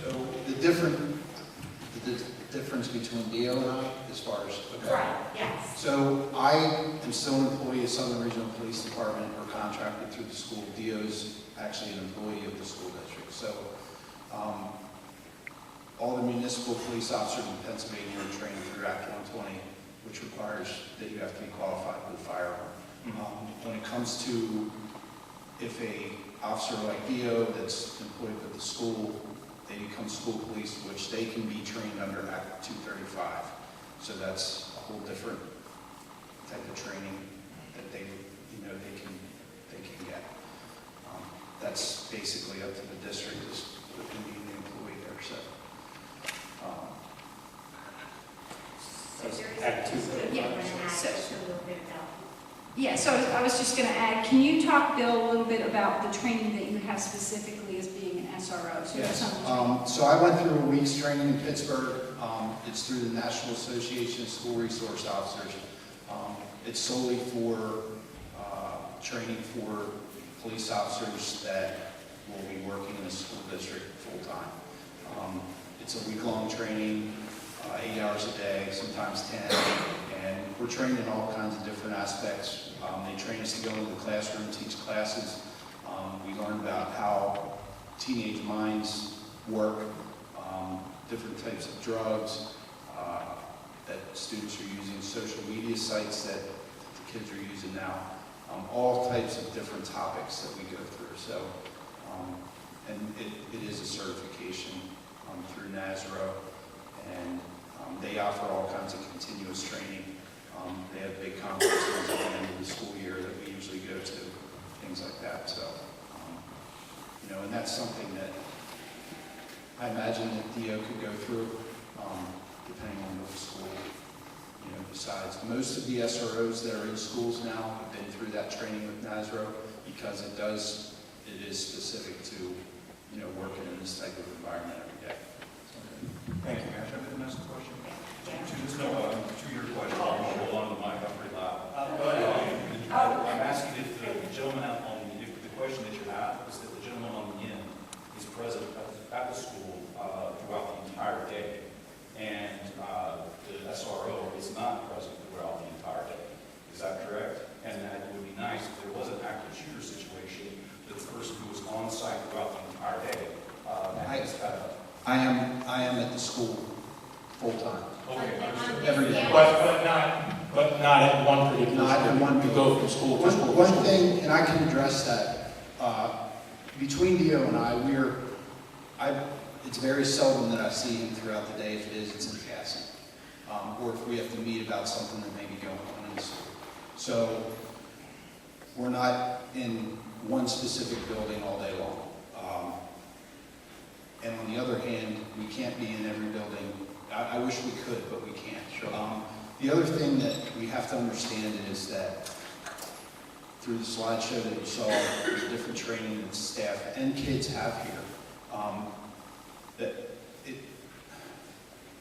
So the difference between DO and I, as far as, okay. Right, yes. So I am still an employee of Southern Regional Police Department, or contracted through the school. DO's actually an employee of the school district. So all the municipal police officers in Pennsylvania are trained through Act 120, which requires that you have to be qualified with a firearm. When it comes to if a officer like DO that's employed with the school, they become school police, which they can be trained under Act 235. So that's a whole different type of training that they can get. That's basically up to the district as being the employee there. So. So there is Act a piece that Yeah. we're going to add So- just a little bit about. Yeah, so I was just going to add, can you talk, Bill, a little bit about the training that you have specifically as being an SRO? So Yes. some of the training. So I went through a week's training in Pittsburgh. It's through the National Association of School Resource Officers. It's solely for training for police officers that will be working in the school district full-time. It's a week-long training, 8 hours a day, sometimes 10, and we're trained in all kinds of different aspects. They train us to go into the classroom, teach classes. We learn about how teenage minds work, different types of drugs that students are using, social media sites that the kids are using now, all types of different topics that we go through. So, and it is a certification through NASRO, and they offer all kinds of continuous training. They have big conferences at the end of the school year that we usually go to, things like that. So, and that's something that I imagine that DO could go through, depending on what school, decides. Most of the SROs that are in schools now have been through that training with NASRO, because it is specific to, working in this type of environment every day. Thank you, Mayor. Should I ask a question? I am at the school full-time, Okay, understood. every day. But not at one particular Not school. in one You go from school to school to One school. thing, and I can address that, between Dio and I, it's very seldom that I see him throughout the day. If it is, it's in passing. Or if we have to meet about something that may be going on in the school. So we're not in one specific building all day long. And on the other hand, we can't be in every building. I wish we could, but we can't. The other thing that we have to understand is that through the slideshow that you saw, the different training that staff and kids have here,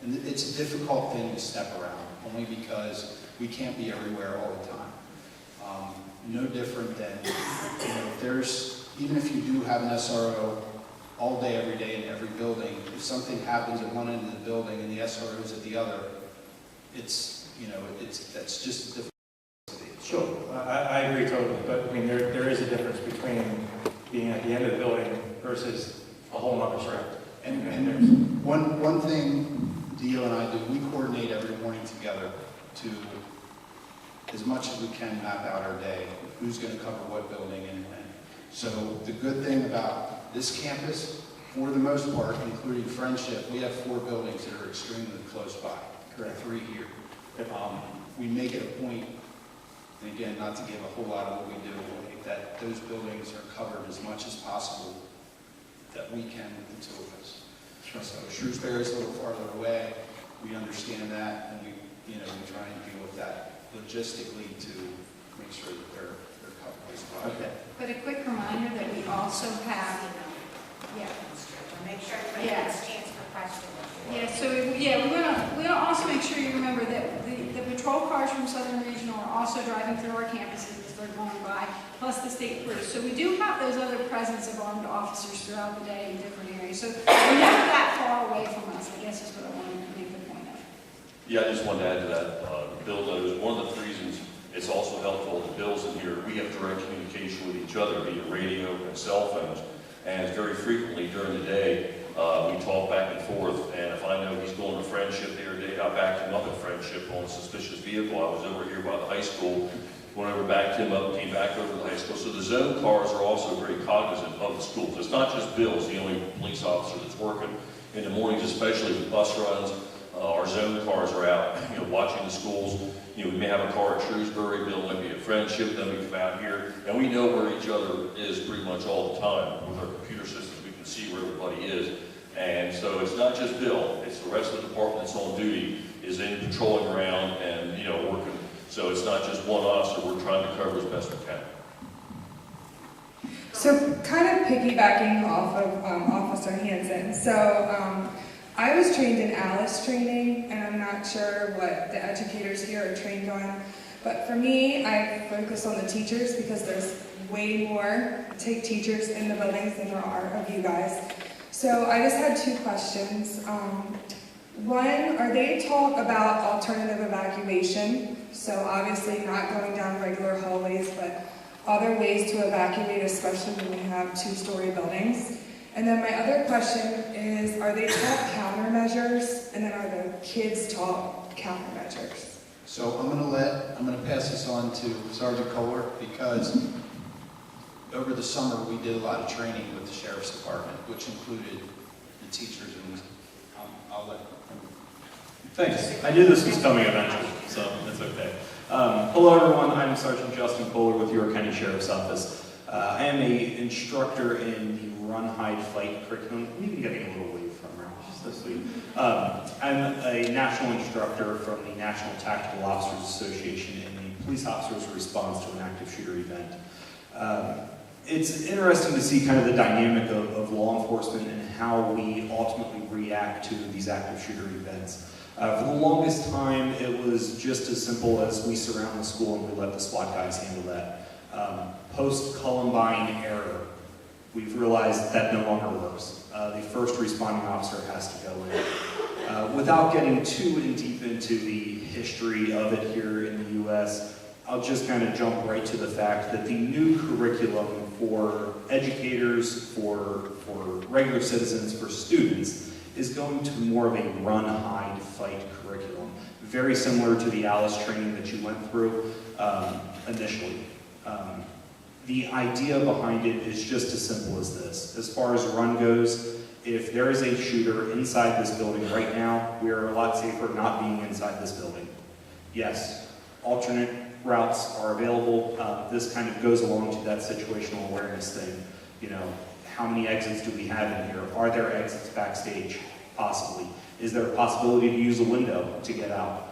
it's a difficult thing to step around, only because we can't be everywhere all the time. No different than, even if you do have an SRO all day, every day in every building, if something happens at one end of the building and the SRO is at the other, that's just a different. Sure, I agree totally, but I mean, there is a difference between being at the end of the building versus a whole other route. And one thing Dio and I do, we coordinate every morning together to, as much as we can, map out our day, who's going to cover what building and when. So the good thing about this campus, for the most part, including Friendship, we have 4 buildings that are extremely close by. Correct. 3 here. We make it a point, and again, not to give a whole lot of what we do, that those buildings are covered as much as possible that we can with the 2 of us. Sure. So Shrewsbury's a little farther away. We understand that, and we try and deal with that logistically to make sure that they're covered as well. Okay. But a quick reminder that we also have, Make sure everybody has a chance for questions. we want to also make sure you remember that the patrol cars from Southern Regional are also driving through our campuses as they're going by, plus the state police. So we do have those other presence of armed officers throughout the day in different areas. So we're never that far away from us, I guess is what I wanted to make the point of. Yeah, I just wanted to add to that. Bill knows one of the reasons it's also helpful that Bill's in here. We have direct communication with each other via radio and cell phones. And very frequently during the day, we talk back and forth. And if I know he's going to Friendship the other day, I backed him up at Friendship on a suspicious vehicle. I was over here by the high school, went over, backed him up, came back over to the high school. So the zone cars are also very cognizant of the schools. It's not just Bill's the only police officer that's working in the mornings, especially with bus runs. Our zone cars are out, watching the schools. We may have a car at Shrewsbury, Bill might be at Friendship, then we come out here, and we know where each other is pretty much all the time. With our computer systems, we can see where everybody is. And so it's not just Bill, it's the rest of the department that's on duty, is in patrolling around and, working. So it's not just one officer, we're trying to cover as best we can. So kind of piggybacking off of Officer Hansen. So I was trained in ALICE training, and I'm not sure what the educators here are trained on. But for me, I focus on the teachers because there's way more teachers in the buildings than there are of you guys. So I just had 2 questions. One, are they taught about alternative evacuation? So obviously not going down regular hallways, but other ways to evacuate, especially when we have 2-story buildings. And then my other question is, are they taught countermeasures? And then are the kids taught countermeasures? So I'm going to pass this on to Sergeant Kohler, because over the summer we did a lot of training with the Sheriff's Department, which included the teachers, and I'll let him. Thanks. I knew this was coming eventually, so it's okay. Hello everyone, I'm Sergeant Justin Kohler with York County Sheriff's Office. I am an instructor in the Run, Hide, Fight curriculum. I'm even getting a little away from her, which is so sweet. I'm a national instructor from the National Tactical Officers Association in the police officer's response to an active shooter event. It's interesting to see kind of the dynamic of law enforcement and how we ultimately react to these active shooter events. For the longest time, it was just as simple as we surround the school and we let the SWAT guys handle that. Post-Columbine era, we've realized that no longer works. The first responding officer has to go in. Without getting too in deep into the history of it here in the U.S., I'll just kind of jump right to the fact that the new curriculum for educators, for regular citizens, for students, is going to more of a run, hide, fight curriculum, very similar to the Alice training that you went through initially. The idea behind it is just as simple as this. As far as run goes, if there is a shooter inside this building right now, we are a lot safer not being inside this building. Yes, alternate routes are available. This kind of goes along to that situational awareness thing. You know, how many exits do we have in here? Are there exits backstage? Possibly. Is there a possibility to use a window to get out?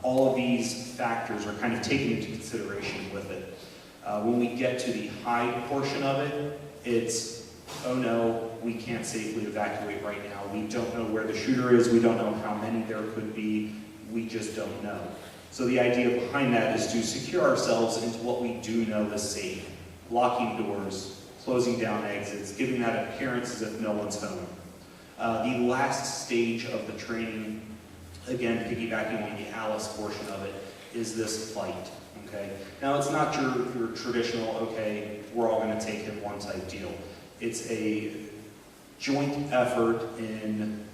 All of these factors are kind of taken into consideration with it. When we get to the hide portion of it, it's, oh no, we can't safely evacuate right now. We don't know where the shooter is. We don't know how many there could be. We just don't know. So the idea behind that is to secure ourselves into what we do know is safe. Locking doors, closing down exits, giving that appearance as if no one's home. The last stage of the training, again, piggybacking on the Alice portion of it, is this fight. Okay? Now, it's not your traditional, okay, we're all going to take him one type deal. It's a joint effort in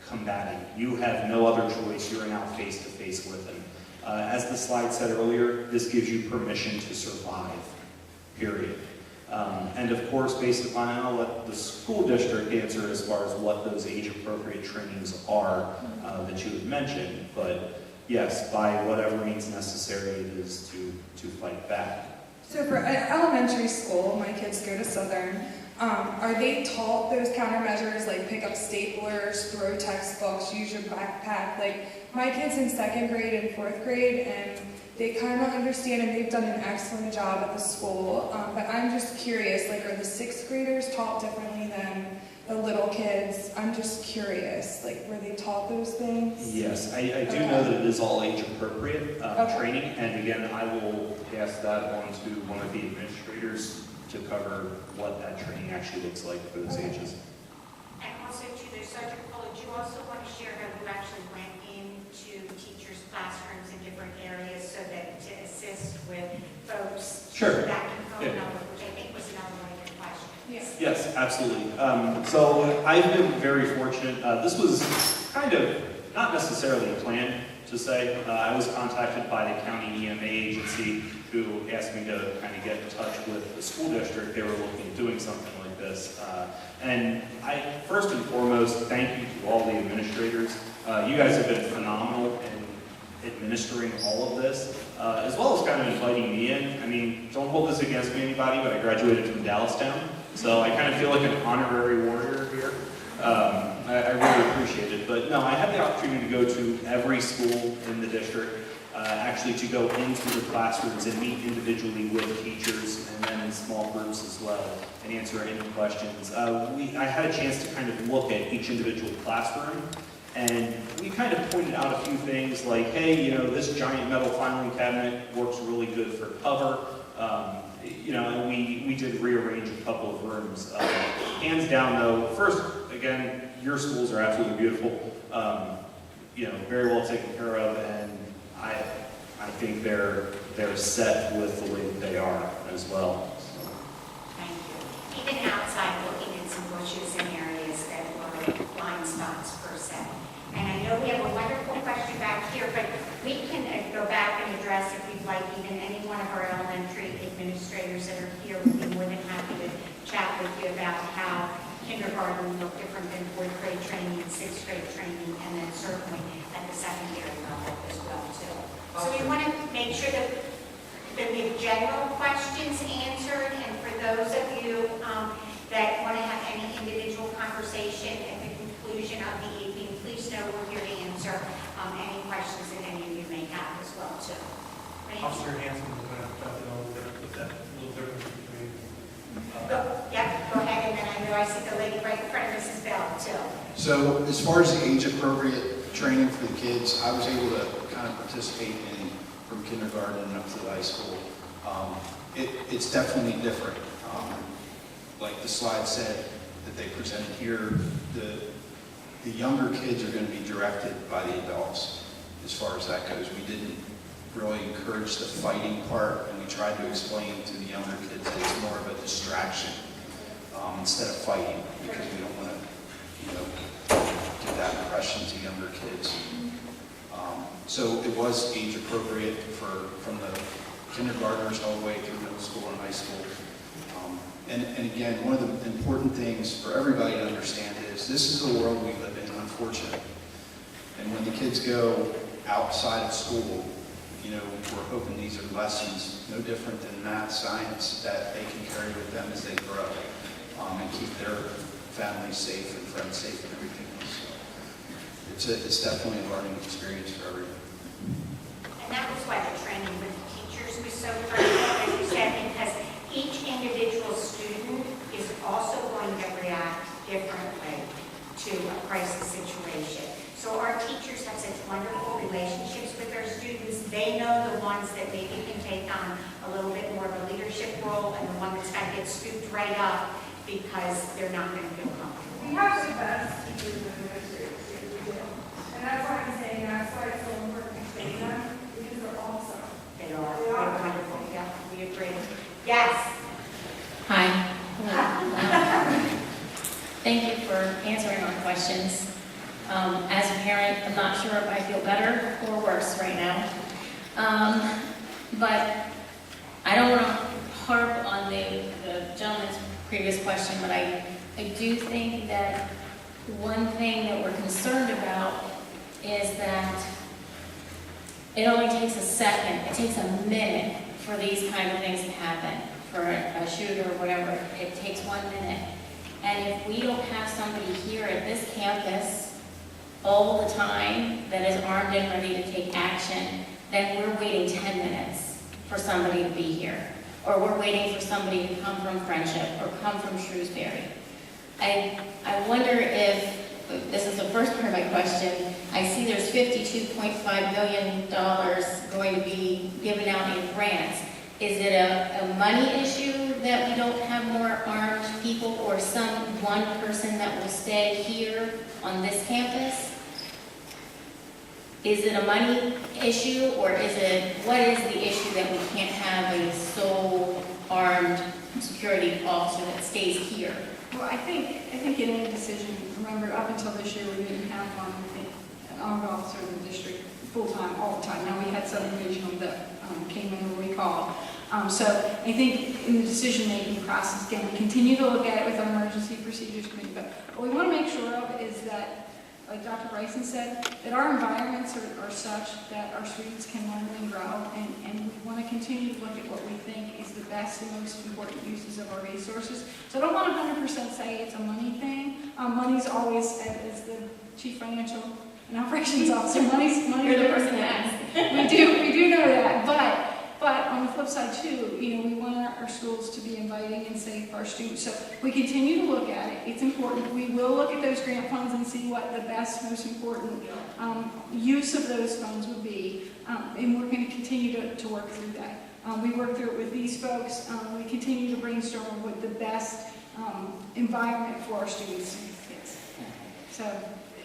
combating. You have no other choice. You're now face to face with him. As the slide said earlier, this gives you permission to survive, period. And of course, based upon, and I'll let the school district answer as far as what those age-appropriate trainings are that you had mentioned, but yes, by whatever means necessary, it is to fight back. So for elementary school, my kids go to Southern, are they taught those countermeasures, like pick up staplers, throw textbooks, use your backpack? Like, my kids in 2nd grade and 4th grade, and they kind of understand, and they've done an excellent job at the school. But I'm just curious, like, are the 6th graders taught differently than the little kids? I'm just curious, like, were they taught those things? Yes, I do know that it is all age-appropriate training, and again, I will pass that on to one of the administrators to cover what that training actually looks like for those ages. And also to the Sergeant Fuller, do you also want to share how you actually went into teachers' classrooms in different areas so that to assist with folks? Sure. That can phone Yeah. number, which I think was another one of your questions. Yes. Yes, absolutely. So I've been very fortunate. This was kind of not necessarily planned to say. I was contacted by the county EMA agency who asked me to kind of get in touch with the school district. They were looking at doing something like this. And I, first and foremost, thank you to all the administrators. You guys have been phenomenal in administering all of this, as well as kind of inviting me in. I mean, don't hold this against me, anybody, but I graduated from Dallastown, so I kind of feel like an honorary warrior here. I really appreciate it. But no, I had the opportunity to go to every school in the district, actually to go into the classrooms and meet individually with teachers and then in small groups as well and answer any questions. I had a chance to kind of look at each individual classroom, and we kind of pointed out a few things like, hey, you know, this giant metal filing cabinet works really good for cover. You know, and we did rearrange a couple of rooms. Hands down though, first, again, your schools are absolutely beautiful. You know, very well taken care of, and I think they're set with the way that they are as well. Thank you. Even outside, looking at some bushes and areas that were blind spots per se. And I know we have a wonderful question back here, but we can go back and address, if you'd like, even any one of our elementary administrators that are here. We'd be more than happy to chat with you about how kindergarten will look different than 4th grade training and 6th grade training, and then certainly at the secondary level as well, too. So we want to make sure that we have general questions answered, and for those of you that want to have any individual conversation at the conclusion of the evening, please know we're here to answer any questions that any of you may have as well, too. Thank you. Officer Hanson was going to jump in over there with that little difference between. Yep, go ahead, and then I know I see the lady right in front of Mrs. Bell, too. So as far as the age-appropriate training for the kids, I was able to kind of participate in from kindergarten up to the high school. It's definitely different. Like the slide said that they presented here, the younger kids are going to be directed by the adults as far as that goes. We didn't really encourage the fighting part, and we tried to explain to the younger kids that it's more of a distraction instead of fighting, because we don't want to, you know, that impression to younger kids. So it was age appropriate from the kindergartners all the way through middle school and high school. And again, one of the important things for everybody to understand is this is the world we live in, unfortunately. And when the kids go outside of school, you know, we're hoping these are lessons no different than math, science, that they can carry with them as they grow, and keep their families safe and friends safe and everything else. So it's definitely a learning experience for everyone. And that was why the training with the teachers was so critical, as you said, because each individual student is also going to react differently to a crisis situation. So our teachers have such wonderful relationships with their students. They know the ones that maybe can take on a little bit more of a leadership role and the one that's got to get scooped right up because they're not going to feel comfortable. We have the best teachers and administrators here, we do. And that's why I'm saying that's why it's so important to train them, because they're awesome. They are. They're wonderful. Yeah, we agree. Yes. Hi. Thank you for answering our questions. As a parent, I'm not sure if I feel better or worse right now. But I don't want to harp on the gentleman's previous question, but I do think that one thing that we're concerned about is that it only takes a second, it takes a minute for these kind of things to happen. For a shooter or whatever, it takes 1 minute. And if we don't have somebody here at this campus all the time that is armed and ready to take action, then we're waiting 10 minutes for somebody to be here. Or we're waiting for somebody to come from Friendship or come from Shrewsbury. I wonder if, this is the first part of my question, I see there's $52.5 million going to be given out in grants. Is it a money issue that we don't have more armed people or one person that will stay here on this campus? Is it a money issue, or what is the issue that we can't have a sole armed security officer that stays here? Well, I think in any decision, remember, up until this year, we didn't have an armed officer in the district full-time, all the time. Now we had some regional that came in when we called. So I think in the decision-making process, again, we continue to look at it with our emergency procedures committee, but what we want to make sure of is that, like Dr. Bryson said, that our environments are such that our students can learn and grow, and we want to continue to look at what we think is the best and most important uses of our resources. So I don't want to 100% say it's a money thing. Money's always, as the chief financial and operations officer, money's You're the person that asks. we do know that, but on the flip side too, you know, we want our schools to be inviting and safe for our students. So we continue to look at it. It's important. We will look at those grant funds and see what the best, most important use of those funds would be. And we're going to continue to work through that. We work through it with these folks. We continue to brainstorm what the best environment for our students is.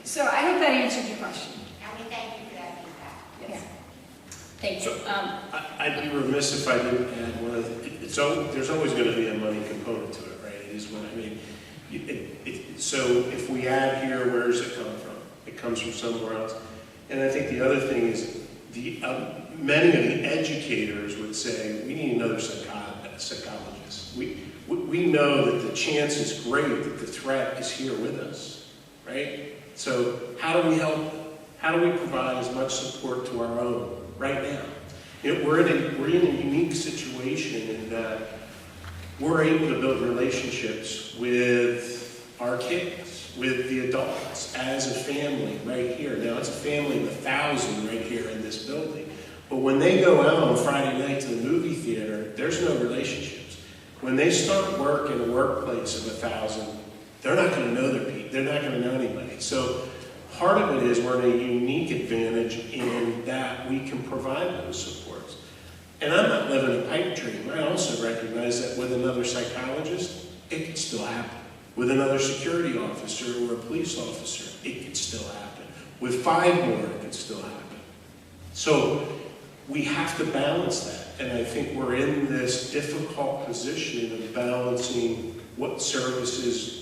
So I hope that answered your question. And we thank you for that feedback. Yes. Thank you. I'd be remiss if I didn't add one of there's always going to be a money component to it, right? It is what I mean. So if we add here, where does it come from? It comes from somewhere else. And I think the other thing is many of the educators would say, we need another psychologist. We know that the chance is great that the threat is here with us, right? So how do we help? How do we provide as much support to our own right now? You know, we're in a unique situation in that we're able to build relationships with our kids, with the adults, as a family right here. Now, it's a family of 1,000 right here in this building. But when they go out on Friday night to the movie theater, there's no relationships. When they start work in a workplace of 1,000, they're not going to know their people. They're not going to know anybody. So part of it is we're in a unique advantage in that we can provide those supports. And I'm not living a pipe dream. I also recognize that with another psychologist, it could still happen. With another security officer or a police officer, it could still happen. With 5 more, it could still happen. So we have to balance that. And I think we're in this difficult position of balancing what services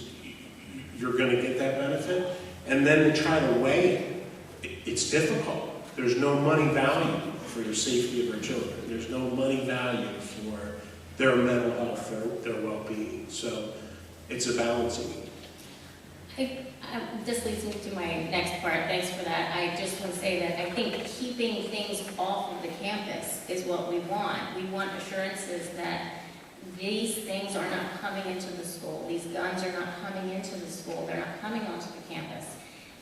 you're going to get that benefit, And then to try to weigh it, it's difficult. There's no money value for the safety of our children. There's no money value for their mental health, their well-being. So it's a balancing act. This leads me to my next part. Thanks for that. I just want to say that I think keeping things off of the campus is what we want. We want assurances that these things are not coming into the school. These guns are not coming into the school. They're not coming onto the campus.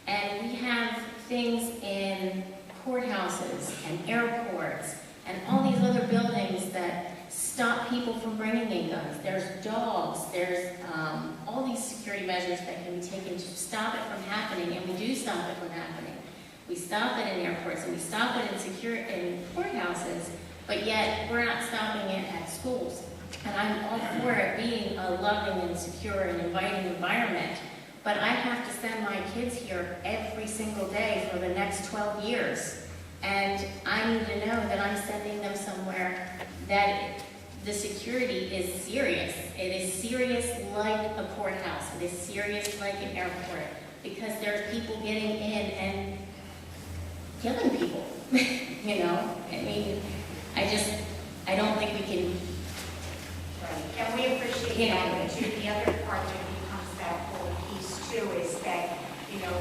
And we have things in courthouses and airports and all these other buildings that stop people from bringing in guns. There's dogs, there's all these security measures that can be taken to stop it from happening, and we do stop it from happening. We stop it in airports and we stop it in courthouses, but yet we're not stopping it at schools. And I'm all for it being a loving and secure and inviting environment, but I have to send my kids here every single day for the next 12 years. And I need to know that I'm sending them somewhere that the security is serious. It is serious like a courthouse. It is serious like an airport, because there's people getting in and killing people. You know, I mean, I don't think we can. Right, and we appreciate that too. The other part that becomes that whole piece too is that, you know,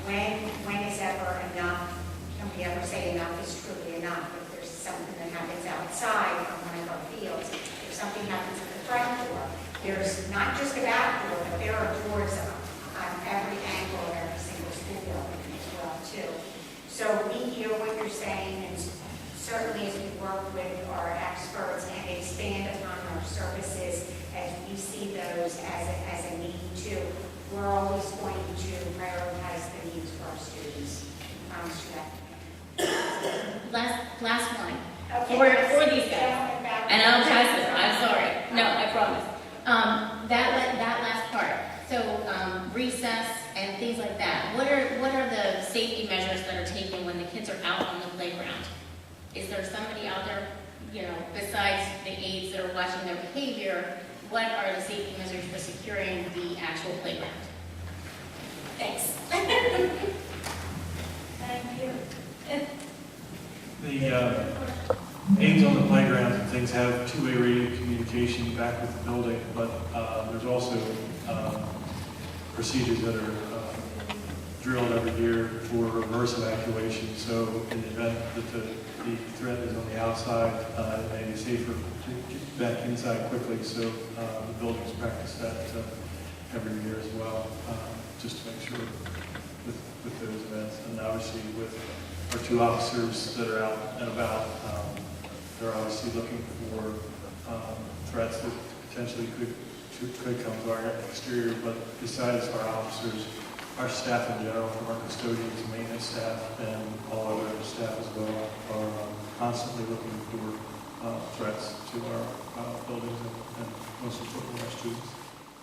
when is ever enough? Can we ever say enough is truly enough? If there's something that happens outside on one of our fields, if something happens at the front door, there's not just a back door, but there are doors on every angle of every single school building as well too. So we hear what you're saying, and certainly as we work with our experts and expand upon our services as we see those as a need too, we're always going to prioritize the needs for our students. I promise you that. Last one. Okay. For these guys. And I'll pass it. I'm sorry. No, I promise. That last part. So recess and things like that. What are the safety measures that are taken when the kids are out on the playground? Is there somebody out there, you know, besides the aides that are watching their behavior? What are the safety measures for securing the actual playground? Thanks. Thank you. The aides on the playgrounds and things have two-way radio communication back with the building, but there's also procedures that are drilled every year for reverse evacuation. So in the event that the threat is on the outside, it may be safer to get back inside quickly. So the buildings practice that every year as well, just to make sure with those events. And obviously with our two officers that are out and about, they're obviously looking for threats that potentially could come to our exterior. But besides our officers, our staff in general, from our custodians, maintenance staff, and all other staff as well, are constantly looking for threats to our buildings and most importantly our students.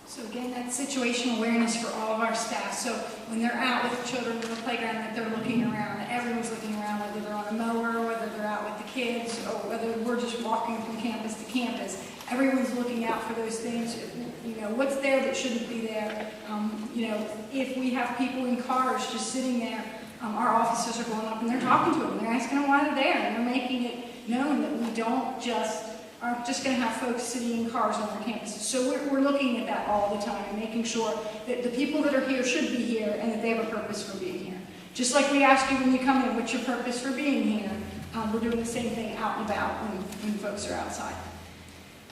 So again, that's situational awareness for all of our staff. So when they're out with children in the playground, that they're looking around, that everyone's looking around, whether they're on a mower, whether they're out with the kids, or whether we're just walking from campus to campus. Everyone's looking out for those things. You know, what's there that shouldn't be there. You know, if we have people in cars just sitting there, our officers are going up and they're talking to them. They're asking them why they're there, and they're making it known that we aren't just going to have folks sitting in cars on our campuses. So we're looking at that all the time and making sure that the people that are here should be here and that they have a purpose for being here. Just like we ask you when you come in, what's your purpose for being here? We're doing the same thing out and about when folks are outside.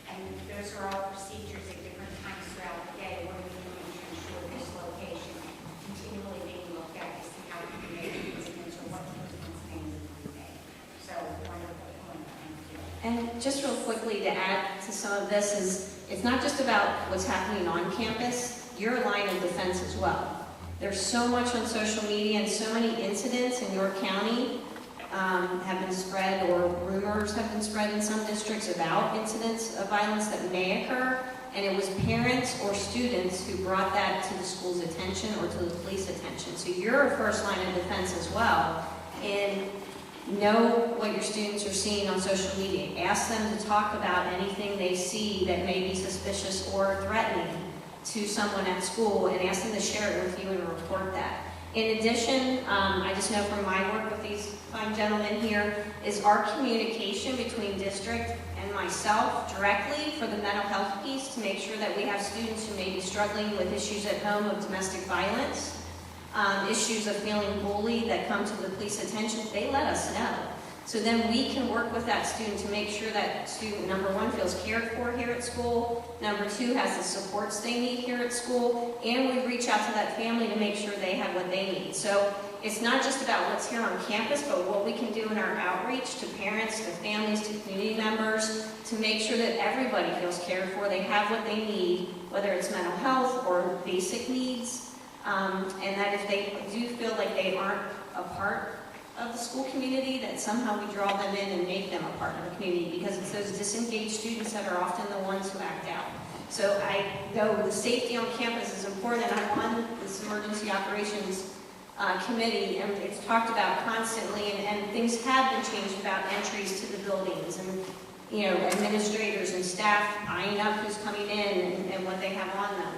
And those are all procedures at different times throughout the day. What are we doing to ensure this location continually being looked at to see how we can make improvements or what improvements may need to be made? So wonderful point. Thank you. And just real quickly to add to some of this is, it's not just about what's happening on campus, you're a line of defense as well. There's so much on social media and so many incidents in York County have been spread, or rumors have been spread in some districts about incidents of violence that may occur, and it was parents or students who brought that to the school's attention or to the police attention. So you're a first line of defense as well, and know what your students are seeing on social media. Ask them to talk about anything they see that may be suspicious or threatening to someone at school, and ask them to share it with you and report that. In addition, I just know from my work with these fine gentlemen here, is our communication between district and myself directly for the mental health piece to make sure that we have students who may be struggling with issues at home of domestic violence, issues of feeling bullied that come to the police attention. They let us know. So then we can work with that student to make sure that student, number one, feels cared for here at school, number two, has the supports they need here at school, and we reach out to that family to make sure they have what they need. So it's not just about what's here on campus, but what we can do in our outreach to parents, to families, to community members, to make sure that everybody feels cared for, they have what they need, whether it's mental health or basic needs, and that if they do feel like they aren't a part of the school community, that somehow we draw them in and make them a part of the community, because it's those disengaged students that are often the ones who act out. So I know the safety on campus is important, and I'm on this emergency operations committee, and it's talked about constantly, and things have been changed about entries to the buildings, and administrators and staff eyeing up who's coming in and what they have on them.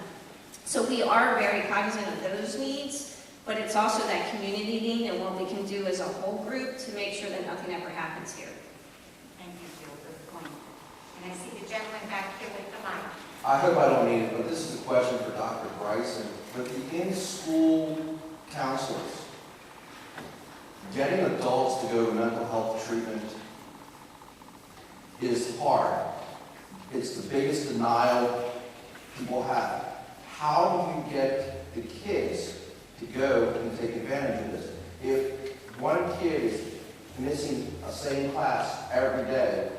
So we are very cognizant of those needs, but it's also that community need and what we can do as a whole group to make sure that nothing ever happens here. Thank you, Jill, for the point. And I see the gentleman back here with the mic. I hope I don't need it, but this is a question for Dr. Bryson. But the in-school counselors, getting adults to go to mental health treatment is hard. It's the biggest denial people have. How do you get the kids to go and take advantage of this? If one kid is missing a same class every day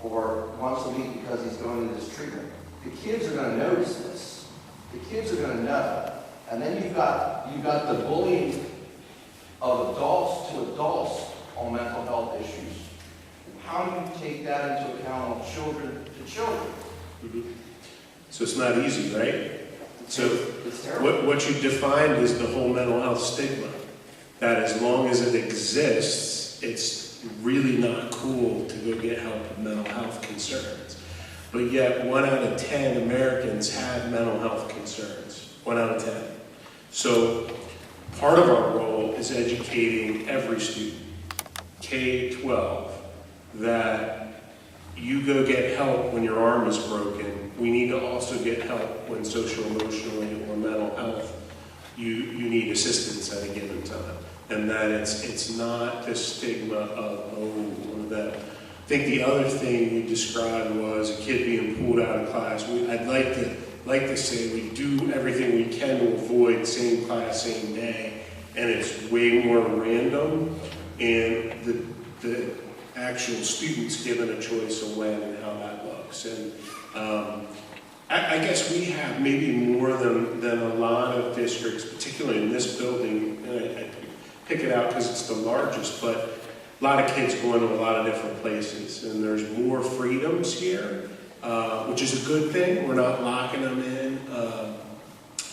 or once a week because he's going to this treatment, the kids are going to notice this. The kids are going to know. And then you've got the bullying of adults to adults on mental health issues. How do you take that into account on children to children? Mm-hmm. So it's not easy, right? So It's terrible. what you defined is the whole mental health stigma, that as long as it exists, it's really not cool to go get help with mental health concerns. But yet 1 out of 10 Americans have mental health concerns, 1 out of 10. So part of our role is educating every student, K-12, that you go get help when your arm is broken. We need to also get help when social, emotionally, or mental health, you need assistance at a given time. And that it's not the stigma of, oh, one of them. I think the other thing you described was a kid being pulled out of class. I'd like to say we do everything we can to avoid same class, same day, and it's way more random, and the actual students given a choice of when and how that looks. And I guess we have maybe more than a lot of districts, particularly in this building, and I pick it out because it's the largest, but a lot of kids going to a lot of different places, and there's more freedoms here, which is a good thing. We're not locking them in,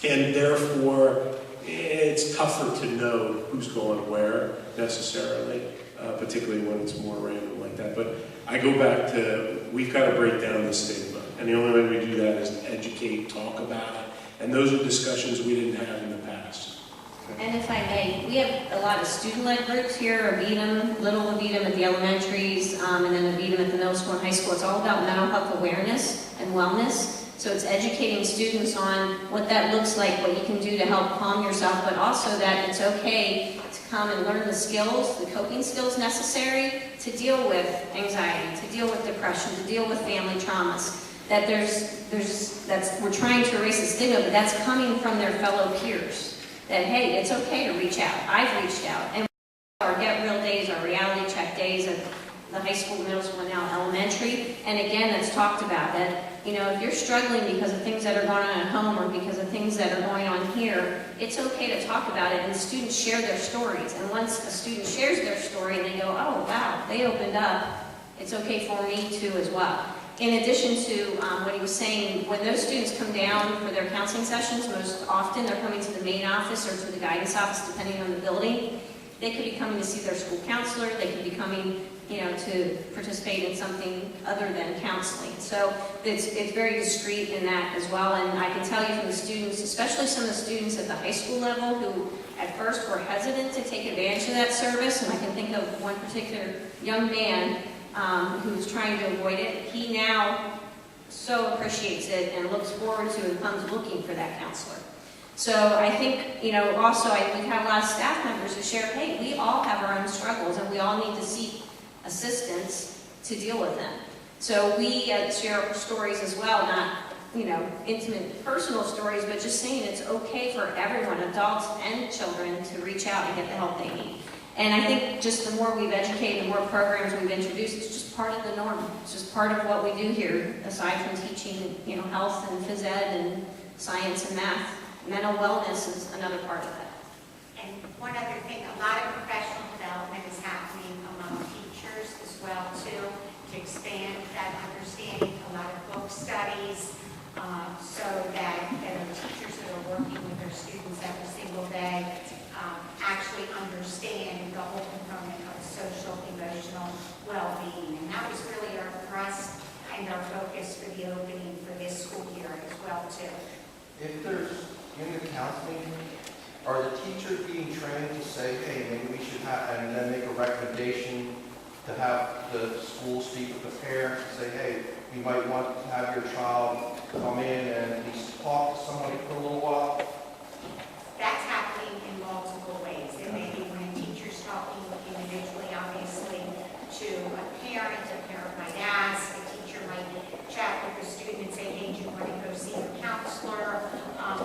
and therefore it's tougher to know who's going where necessarily, particularly when it's more random like that. But I go back to, we've got to break down the stigma, and the only way we do that is to educate, talk about it, and those are discussions we didn't have in the past. And if I may, we have a lot of student-led groups here, Avidum, Little Avidum at the elementaries, and then Avidum at the middle school and high school. It's all about mental health awareness and wellness. So it's educating students on what that looks like, what you can do to help calm yourself, but also that it's okay to come and learn the skills, the coping skills necessary to deal with anxiety, to deal with depression, to deal with family traumas. That we're trying to erase the stigma, but that's coming from their fellow peers. That, hey, it's okay to reach out. I've reached out. And our Get Real days, our reality check days at the high school, middle school, and now elementary. And again, that's talked about that, if you're struggling because of things that are going on at home or because of things that are going on here, it's okay to talk about it, and students share their stories. And once a student shares their story and they go, oh, wow, they opened up, it's okay for me too as well. In addition to what he was saying, when those students come down for their counseling sessions, most often they're coming to the main office or to the guidance office, depending on the building. They could be coming to see their school counselor, they could be coming, to participate in something other than counseling. So it's very discreet in that as well, and I can tell you from the students, especially some of the students at the high school level who at first were hesitant to take advantage of that service, and I can think of one particular young man who's trying to avoid it. He now so appreciates it and looks forward to and comes looking for that counselor. So I think, also we've had a lot of staff members who share, hey, we all have our own struggles and we all need to seek assistance to deal with them. So we share stories as well, not, intimate personal stories, but just saying it's okay for everyone, adults and children, to reach out and get the help they need. And I think just the more we've educated, the more programs we've introduced, it's just part of the norm. It's just part of what we do here, aside from teaching, health and phys ed and science and math. Mental wellness is another part of that. And one other thing, a lot of professional development is happening among teachers as well too, to expand that understanding, a lot of book studies, so that teachers that are working with their students every single day actually understand the whole component of social, emotional well-being. And that was really our thrust and our focus for the opening for this school year as well too. If there's unit counseling, are the teachers being trained to say, hey, maybe we should have, and then make a recommendation to have the school speak with the parents and say, hey, we might want to have your child come in and at least talk to somebody for a little while? That's happening in multiple ways. It may be when teachers talking individually, obviously, to a parent might ask, a teacher might chat with the student and say, hey, do you want to go see a counselor?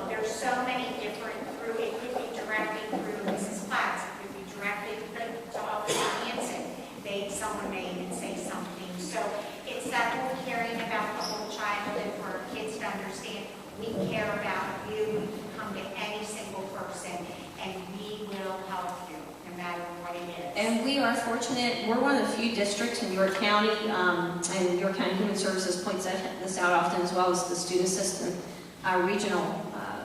There's so many different, it could be directly through Mrs. Platts, it could be directly to Officer Hanson. Someone may even say something. So it's that whole caring about the whole child and for our kids to understand we care about you, we can come to any single person, and we will help you, no matter what it is. And we are fortunate, we're one of the few districts in York County, and York County Human Services points this out often, as well as the student assistant regional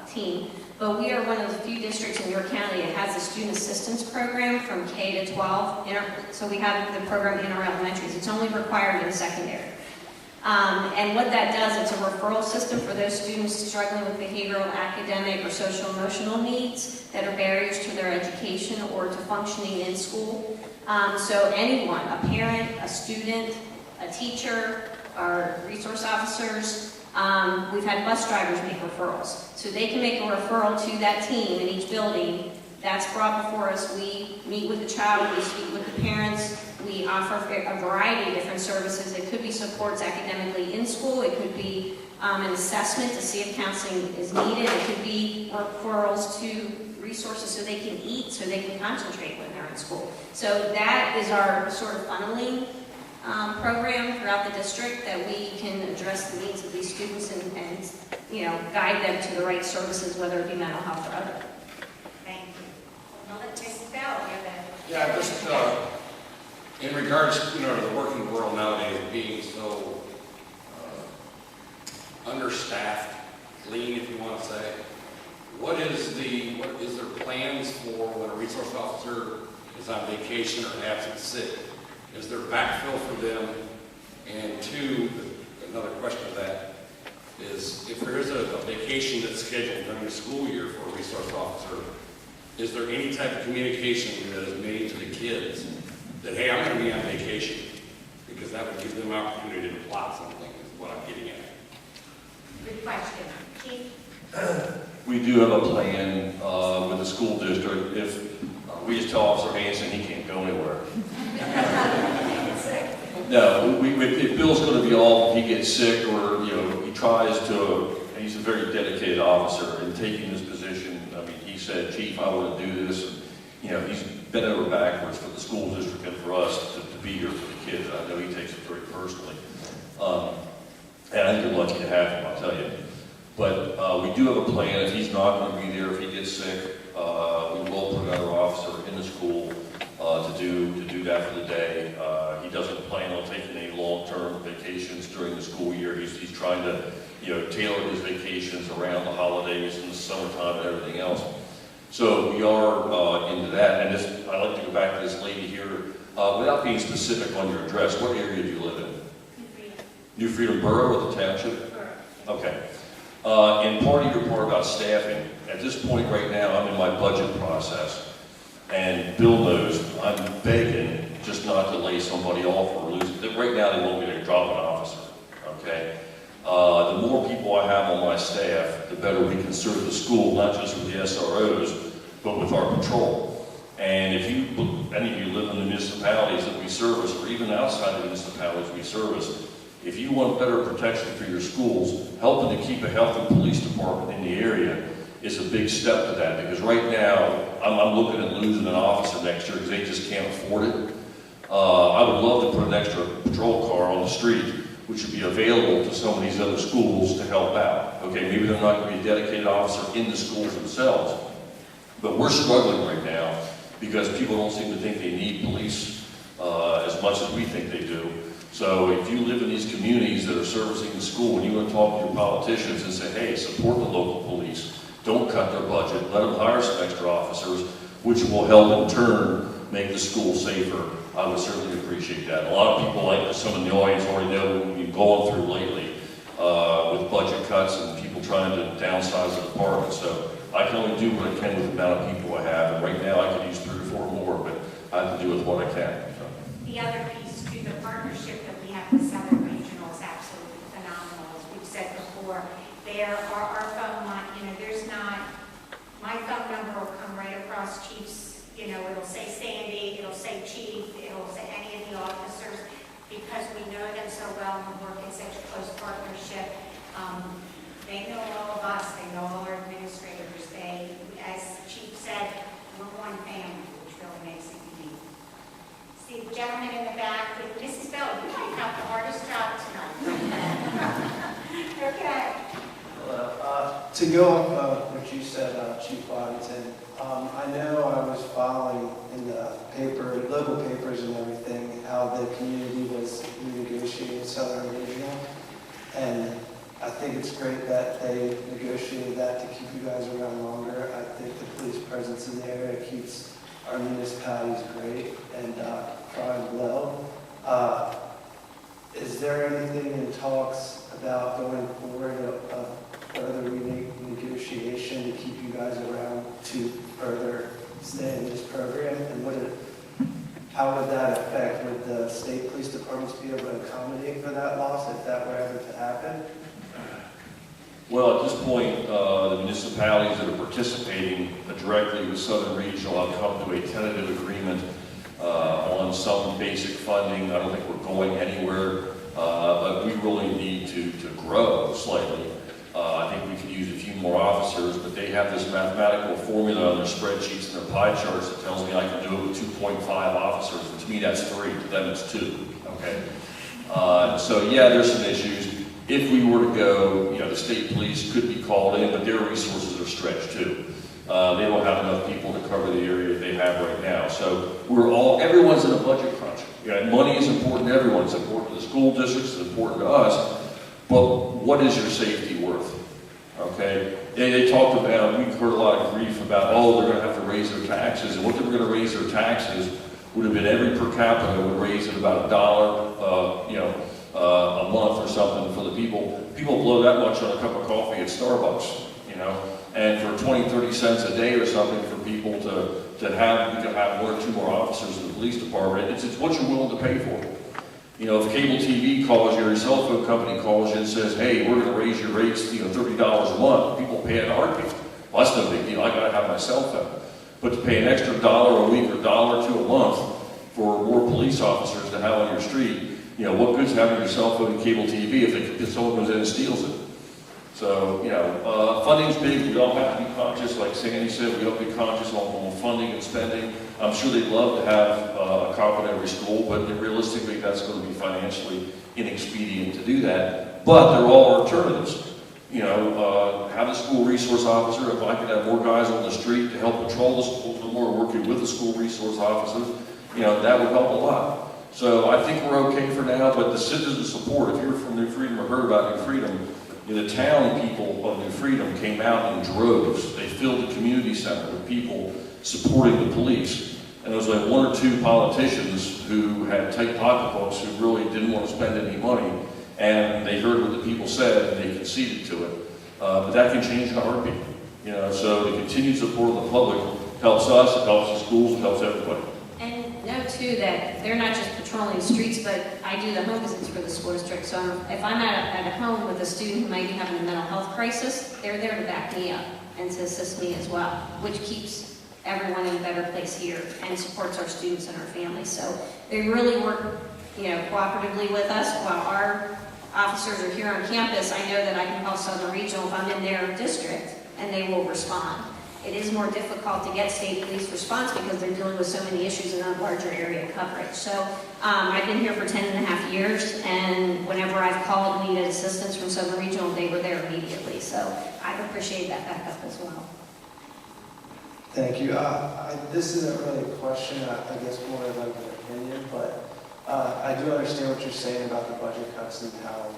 team. But we are one of the few districts in York County that has a student assistance program from K to 12. So we have the program in our elementaries. It's only required in the secondary. And what that does, it's a referral system for those students struggling with behavioral, academic, or social emotional needs that are barriers to their education or to functioning in school. So anyone, a parent, a student, a teacher, our resource officers, we've had bus drivers make referrals. So they can make a referral to that team in each building. That's brought before us. We meet with the child, we speak with the parents, we offer a variety of different services. It could be supports academically in school, it could be an assessment to see if counseling is needed, it could be referrals to resources so they can eat, so they can concentrate when they're in school. So that is our sort of funneling program throughout the district, that we can address the needs of these students and guide them to the right services, whether it be mental health or other. Thank you. I'll let Mrs. Bell give it. Yeah, just in regards, to the working world nowadays being so understaffed, lean, if you want to say, what is their plans for when a resource officer is on vacation or absent sick? Is there backfill for them? And two, another question of that is, if there is a vacation that's scheduled during the school year for a resource officer, is there any type of communication that is made to the kids that, hey, I'm going to be on vacation? Because that would give them opportunity to plot something, is what I'm getting at. Good question. Keith? We do have a plan with the school district. If we just tell Officer Hanson he can't go anywhere. No, if Bill's going to be off, if he gets sick, or he tries to, and he's a very dedicated officer in taking this position. I mean, he said, Chief, I want to do this. And, he's bent over backwards for the school district and for us to be here for the kids. I know he takes it very personally. And I think we're lucky to have him, I'll tell you. But we do have a plan. If he's not going to be there, if he gets sick, we will put another officer in the school to do that for the day. He doesn't plan on taking any long-term vacations during the school year. He's trying to, tailor his vacations around the holidays and the summertime and everything else. So we are into that. And I'd like to go back to this lady here. Without being specific on your address, what area do you live in? New Freedom Borough or the township? Okay. And part of your part about staffing, at this point right now, I'm in my budget process. And Bill knows I'm begging just not to lay somebody off or lose. Right now, they want me to drop an officer, okay? The more people I have on my staff, the better we can serve the school, not just with the SROs, but with our patrol. And if any of you live in the municipalities that we service, or even outside the municipalities we service, if you want better protection for your schools, helping to keep a healthy police department in the area is a big step to that. Because right now, I'm looking at losing an officer next year because they just can't afford it. I would love to put an extra patrol car on the street, which would be available to some of these other schools to help out. Okay, maybe they're not going to be a dedicated officer in the schools themselves, but we're struggling right now because people don't seem to think they need police as much as we think they do. So if you live in these communities that are servicing the school and you want to talk to your politicians and say, hey, support the local police, don't cut their budget, let them hire some extra officers, which will help in turn make the school safer, I would certainly appreciate that. A lot of people, like some in the audience, already know what we've been going through lately with budget cuts and people trying to downsize the department. So I can only do what I can with the amount of people I have. And right now I could use 3 or 4 more, but I have to do with what I can. So. The other piece to the partnership that we have with Southern Regional is absolutely phenomenal. As we've said before, there are our phone line, there's not, my phone number will come right across Chief's, it'll say Sandy, it'll say Chief, it'll say any of the officers, because we know them so well and we work in such a close partnership. They know all of us, they know all our administrators. They, as Chief said, we're one family, which really makes it unique. See the gentleman in the back with Mrs. Bell, you might have the hardest job tonight. Okay. To go off what you said, Chief Waddington, I know I was following in the paper, local papers and everything, how the community was renegotiating Southern Regional, and I think it's great that they negotiated that to keep you guys around longer. I think the police presence in the area keeps our municipalities great and crime low. Is there anything in talks about going forward of further renegotiation to keep you guys around to further stay in this program? And how would that affect? Would the state police departments be able to accommodate for that loss if that were ever to happen? Well, at this point, the municipalities that are participating directly with Southern Regional have come to a tentative agreement on some basic funding. I don't think we're going anywhere, but we really need to grow slightly. I think we could use a few more officers, but they have this mathematical formula on their spreadsheets and their pie charts that tells me I can do it with 2.5 officers, and to me that's 3, to them it's 2, okay? So yeah, there's some issues. If we were to go, the state police could be called in, but their resources are stretched too. They don't have enough people to cover the area they have right now. So everyone's in a budget crunch. Money is important to everyone. It's important to the school districts, it's important to us. But what is your safety worth? Okay? They talked about, we've heard a lot of grief about, they're going to have to raise their taxes. And what they were going to raise their taxes would have been every per capita would raise it about $1, a month or something for the people. People blow that much on a cup of coffee at Starbucks, and for 20, 30 cents a day or something for people to have, we could have 1 or 2 more officers in the police department. It's what you're willing to pay for. If cable TV calls you or your cell phone company calls you and says, hey, we're going to raise your rates, $30 a month, people pay it in a heartbeat. Well, that's no big deal. I got to have my cell phone. But to pay an extra $1 a week or $1 or $2 a month for more police officers to have on your street, what good's having your cell phone and cable TV if someone goes in and steals it? So, funding's big. We all have to be conscious, like Sandy said, we have to be conscious on funding and spending. I'm sure they'd love to have a cop in every school, but realistically, that's going to be financially inexpedient to do that. But they're all alternatives. Have a school resource officer. If I could have more guys on the street to help patrol the schools, or more working with the school resource officers, that would help a lot. So I think we're okay for now, but the citizen support, if you're from New Freedom or heard about New Freedom, the town people of New Freedom came out in droves. They filled the community center with people supporting the police. And there was like one or two politicians who had tight pocketbooks who really didn't want to spend any money, and they heard what the people said and they conceded to it. But that can change in a heartbeat. So the continued support of the public helps us, it helps the schools, it helps everybody. And know too that they're not just patrolling the streets, but I do the home visits for the school district. So if I'm at a home with a student who might be having a mental health crisis, they're there to back me up and to assist me as well, which keeps everyone in a better place here and supports our students and our families. So they really work, cooperatively with us. While our officers are here on campus, I know that I can call Southern Regional if I'm in their district, and they will respond. It is more difficult to get state police response because they're dealing with so many issues in a larger area coverage. So I've been here for 10.5 years, and whenever I've called and needed assistance from Southern Regional, they were there immediately. So I appreciate that backup as well. Thank you. This isn't really a question, I guess more of like an opinion, but I do understand what you're saying about the budget cuts and how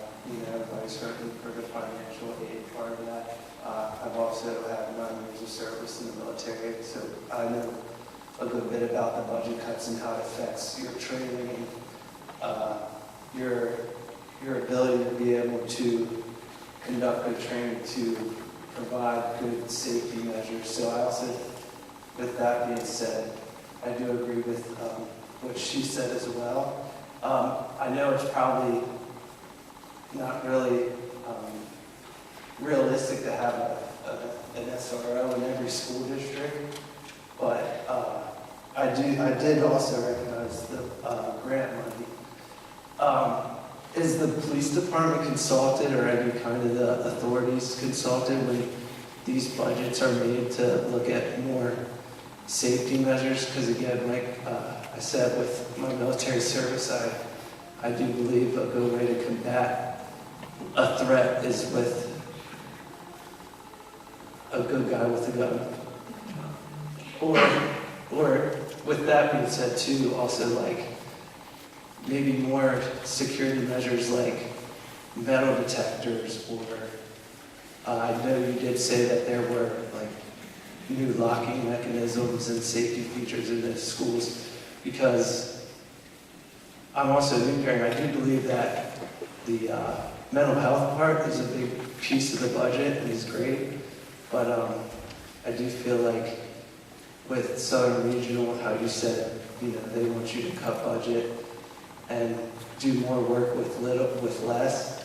everybody's hurting for the financial aid part of that. I've also had 9 years of service in the military, so I know a good bit about the budget cuts and how it affects your training and your ability to be able to conduct good training to provide good safety measures. So I also, with that being said, I do agree with what she said as well. I know it's probably not really realistic to have an SRO in every school district, but I did also recognize the grant money. Is the police department consulted or any kind of the authorities consulted when these budgets are made to look at more safety measures? Because again, like I said, with my military service, I do believe a good way to combat a threat is with a good guy with a gun. Or with that being said too, also like maybe more security measures like metal detectors, or I know you did say that there were like new locking mechanisms and safety features in the schools, because I'm also a new parent. I do believe that the mental health part is a big piece of the budget and is great, but I do feel like with Southern Regional, how you said, they want you to cut budget and do more work with less,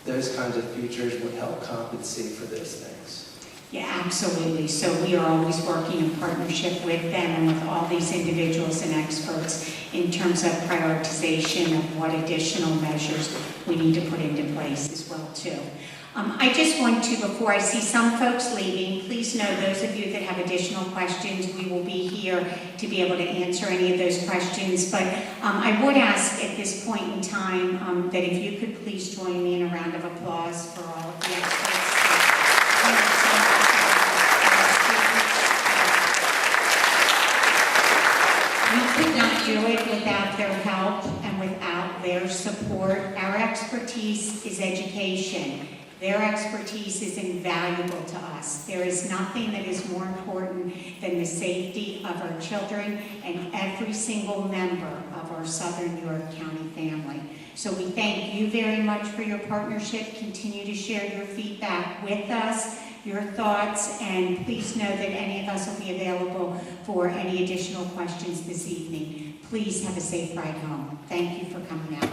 those kinds of features would help compensate for those things. Yeah, absolutely. So we are always working in partnership with them and with all these individuals and experts in terms of prioritization of what additional measures we need to put into place as well too. I just want to, before I see some folks leaving, please know those of you that have additional questions, we will be here to be able to answer any of those questions. But I would ask at this point in time that if you could please join me in a round of applause for all of the experts. We could not do it without their help and without their support. Our expertise is education. Their expertise is invaluable to us. There is nothing that is more important than the safety of our children and every single member of our Southern New York County family. So we thank you very much for your partnership. Continue to share your feedback with us, your thoughts, and please know that any of us will be available for any additional questions this evening. Please have a safe ride home. Thank you for coming out.